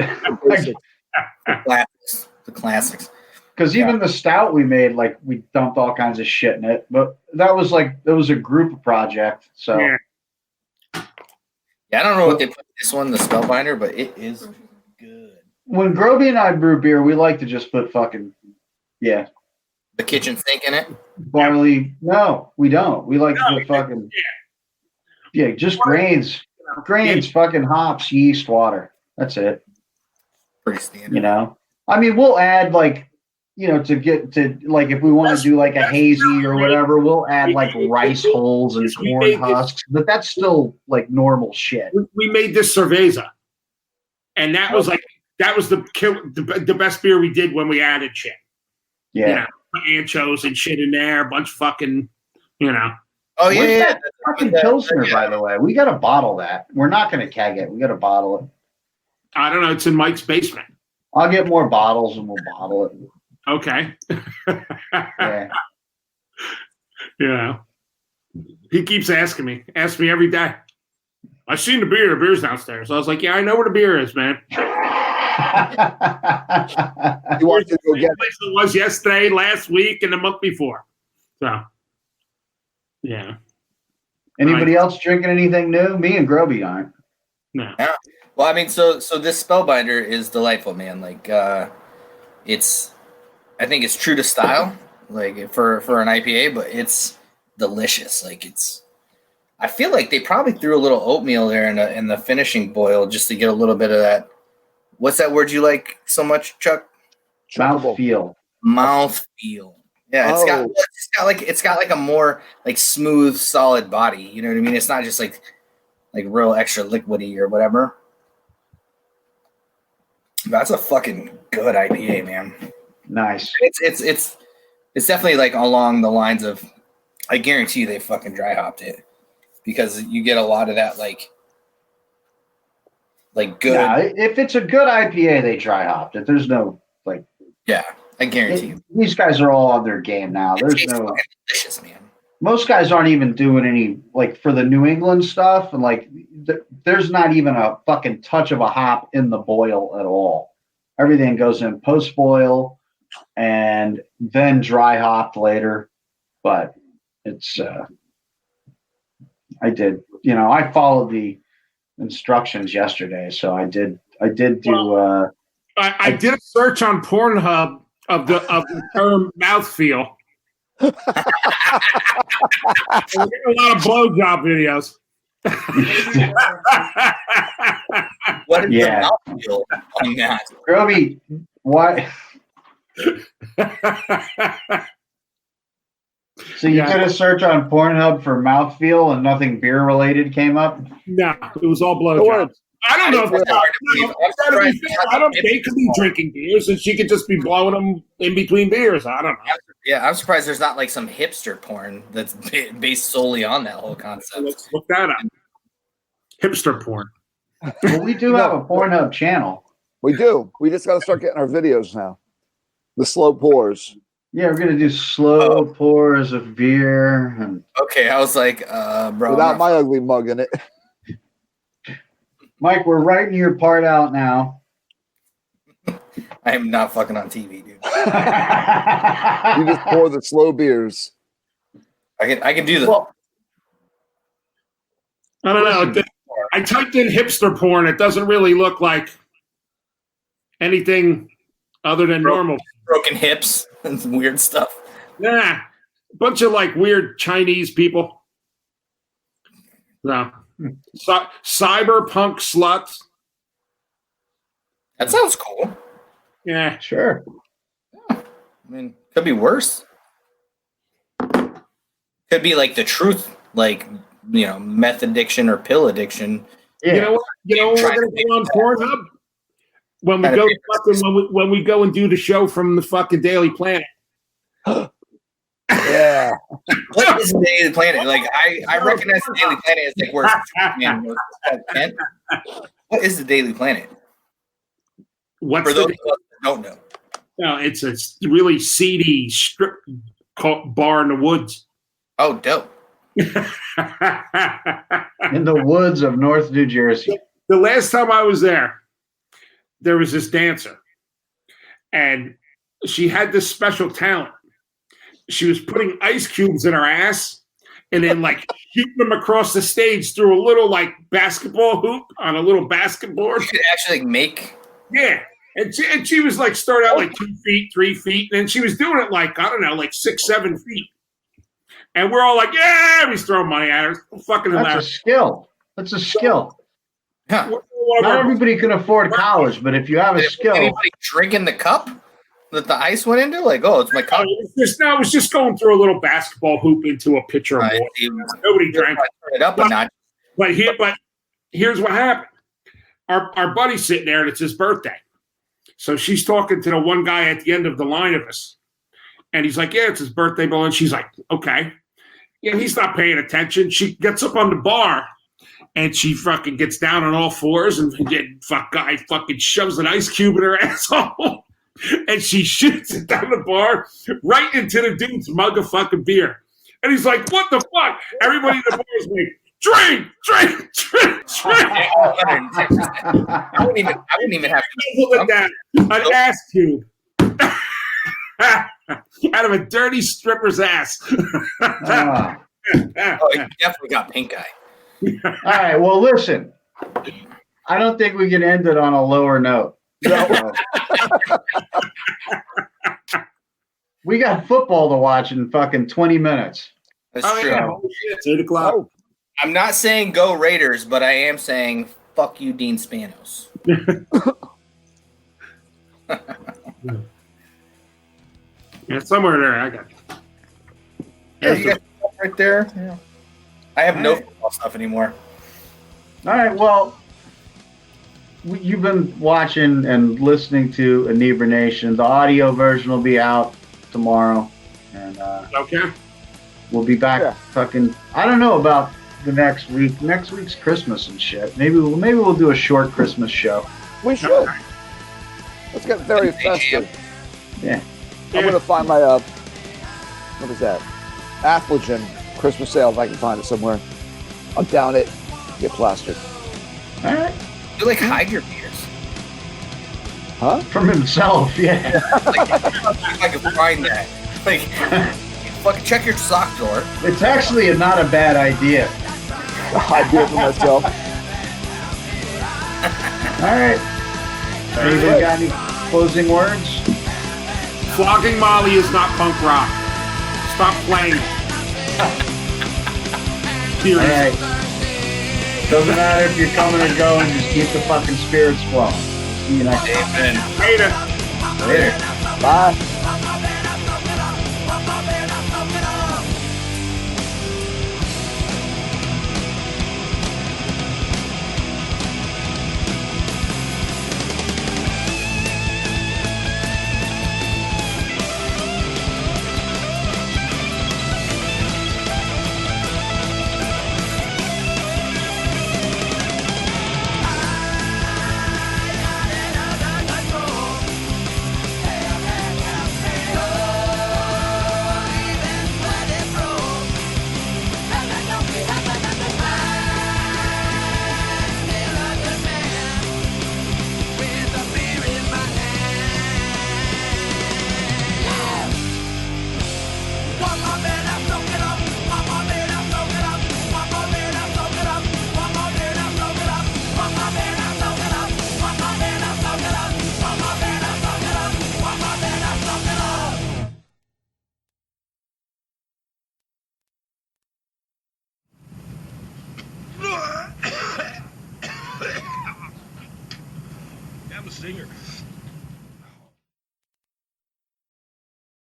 The classics. Because even the stout we made, we dumped all kinds of shit in it, but that was a group project. So yeah, I don't know what they put in this one, the Spellbinder, but it is good. When Groby and I brew beer, we like to just put the kitchen sink in it. Barley? No, we don't. We like to put fucking just grains, fucking hops, yeast, water. That's it. Pretty standard. I mean, we'll add to get to like if we want to do like a hazy or whatever, we'll add like rice hulls and corn husks, but that's still like normal shit. We made this cerveza, and that was the best beer we did when we added shit. Yeah, anchos and shit in there, a bunch of fucking, Oh yeah, that fucking Pilsner, by the way. We got to bottle that. We're not going to keg it. We got to bottle it. I don't know. It's in Mike's basement. I'll get more bottles and we'll bottle it. Okay. Yeah. He keeps asking me every day. I've seen the beer. The beer's downstairs. I was like, yeah, I know where the beer is, man. You want to go get it? It was yesterday, last week, and the month before. So, yeah. Anybody else drinking anything new? Me and Groby aren't. No. Yeah. Well, I mean, so this Spellbinder is delightful, man. Like, I think it's true to style, like for an IPA, but it's delicious. Like I feel like they probably threw a little oatmeal there in the finishing boil just to get a little bit of that. What's that word you like so much, Chuck? Mouthfeel. Mouthfeel. Yeah, it's got like a more like smooth, solid body. You know what I mean? It's not just like real extra liquidy or whatever. That's a fucking good IPA, man. Nice. It's definitely like along the lines of, I guarantee you they fucking dry hopped it because you get a lot of that like good. Yeah, if it's a good IPA, they dry hopped it. There's no like. Yeah, I guarantee you. These guys are all on their game now. There's no. Delicious, man. Most guys aren't even doing any like for the New England stuff, and like there's not even a fucking touch of a hop in the boil at all. Everything goes in post boil and then dry hopped later. But it's I followed the instructions yesterday, so I did do. I did a search on Pornhub of the term mouthfeel. We're getting a lot of blowjob videos. What is the mouthfeel on that? Groby, why? So you did a search on Pornhub for mouthfeel and nothing beer related came up? No, it was all blowjobs. I don't know if I don't. They could be drinking beers, and she could just be blowing them in between beers. I don't know. Yeah, I'm surprised there's not like some hipster porn that's based solely on that whole concept. Let's look that up. Hipster porn. Well, we do have a Pornhub channel. We do. We just got to start getting our videos now. The slow pours. Yeah, we're gonna do slow pours of beer. And okay, I was like, bro, without my ugly mug in it. Mike, we're writing your part out now. I am not fucking on TV, dude. You just pour the slow beers. I can do that. Well, I don't know. I typed in hipster porn. It doesn't really look like anything other than normal. Broken hips and some weird stuff. Nah, a bunch of like weird Chinese people. No. Cyberpunk sluts. That sounds cool. Yeah, sure. I mean, could be worse. Could be like the truth, like meth addiction or pill addiction. Yeah. You know what? We're gonna go on Pornhub when we go and do the show from the fucking Daily Planet. Yeah. What is the Daily Planet? Like I recognize the Daily Planet as like where what is the Daily Planet? What's for those of us that don't know? No, it's a really seedy strip bar in the woods. Oh, dope. In the woods of North New Jersey. The last time I was there was this dancer, and she had this special talent. She was putting ice cubes in her ass and then like shooting them across the stage through a little like basketball hoop on a little basketboard. You could actually make. Yeah. And she was like started out like 2 feet, 3 feet, and then she was doing it like, I don't know, like 6, 7 feet. And we're all like, yeah, he's throwing money at her. Fucking hilarious. That's a skill. That's a skill. Yeah. Not everybody can afford college, but if you have a skill. Anybody drinking the cup? that the ice went into? Like, oh, it's my cup. I was just going through a little basketball hoop into a pitcher of water. Nobody drank it up a notch. But here's what happened. Our buddy's sitting there, and it's his birthday. So she's talking to the one guy at the end of the line of us. And he's like, yeah, it's his birthday, Bill. And she's like, okay. Yeah, he's not paying attention. She gets up on the bar, and she fucking gets down on all fours, and guy fucking shoves an ice cube in her asshole. And she shoots it down the bar right into the dude's mug of fucking beer. And he's like, what the fuck? Everybody in the bar is like, drink. I wouldn't even have to an ass cube out of a dirty stripper's ass. Oh, you definitely got pink eye. All right. Well, listen. I don't think we can end it on a lower note. No. We got football to watch in fucking 20 minutes. That's true. Yeah. It's 8 o'clock. Oh. I'm not saying go Raiders, but I am saying fuck you, Dean Spanos. Yeah, somewhere there. I got it. Yeah, you got right there. Yeah. I have no football stuff anymore. All right. Well, you've been watching and listening to InebriNation. The audio version will be out tomorrow, and okay, we'll be back. Yeah. Fucking, I don't know about the next week. Next week's Christmas and shit. Maybe we'll do a short Christmas show. We should. Let's get very festive. Yeah. I'm gonna find my what is that? Affligen Christmas sale if I can find it somewhere. I'll down it, get plastered. All right. You like hide your beers? Huh? From himself, yeah. I can find that. Like, fucking check your sock drawer. It's actually not a bad idea. I do it for myself. All right. Anybody got any closing words? Flogging Molly is not punk rock. Stop playing. All right. Doesn't matter if you're coming or going, just keep the fucking spirits flowing. See you next time. Later. Bye. I'm a singer.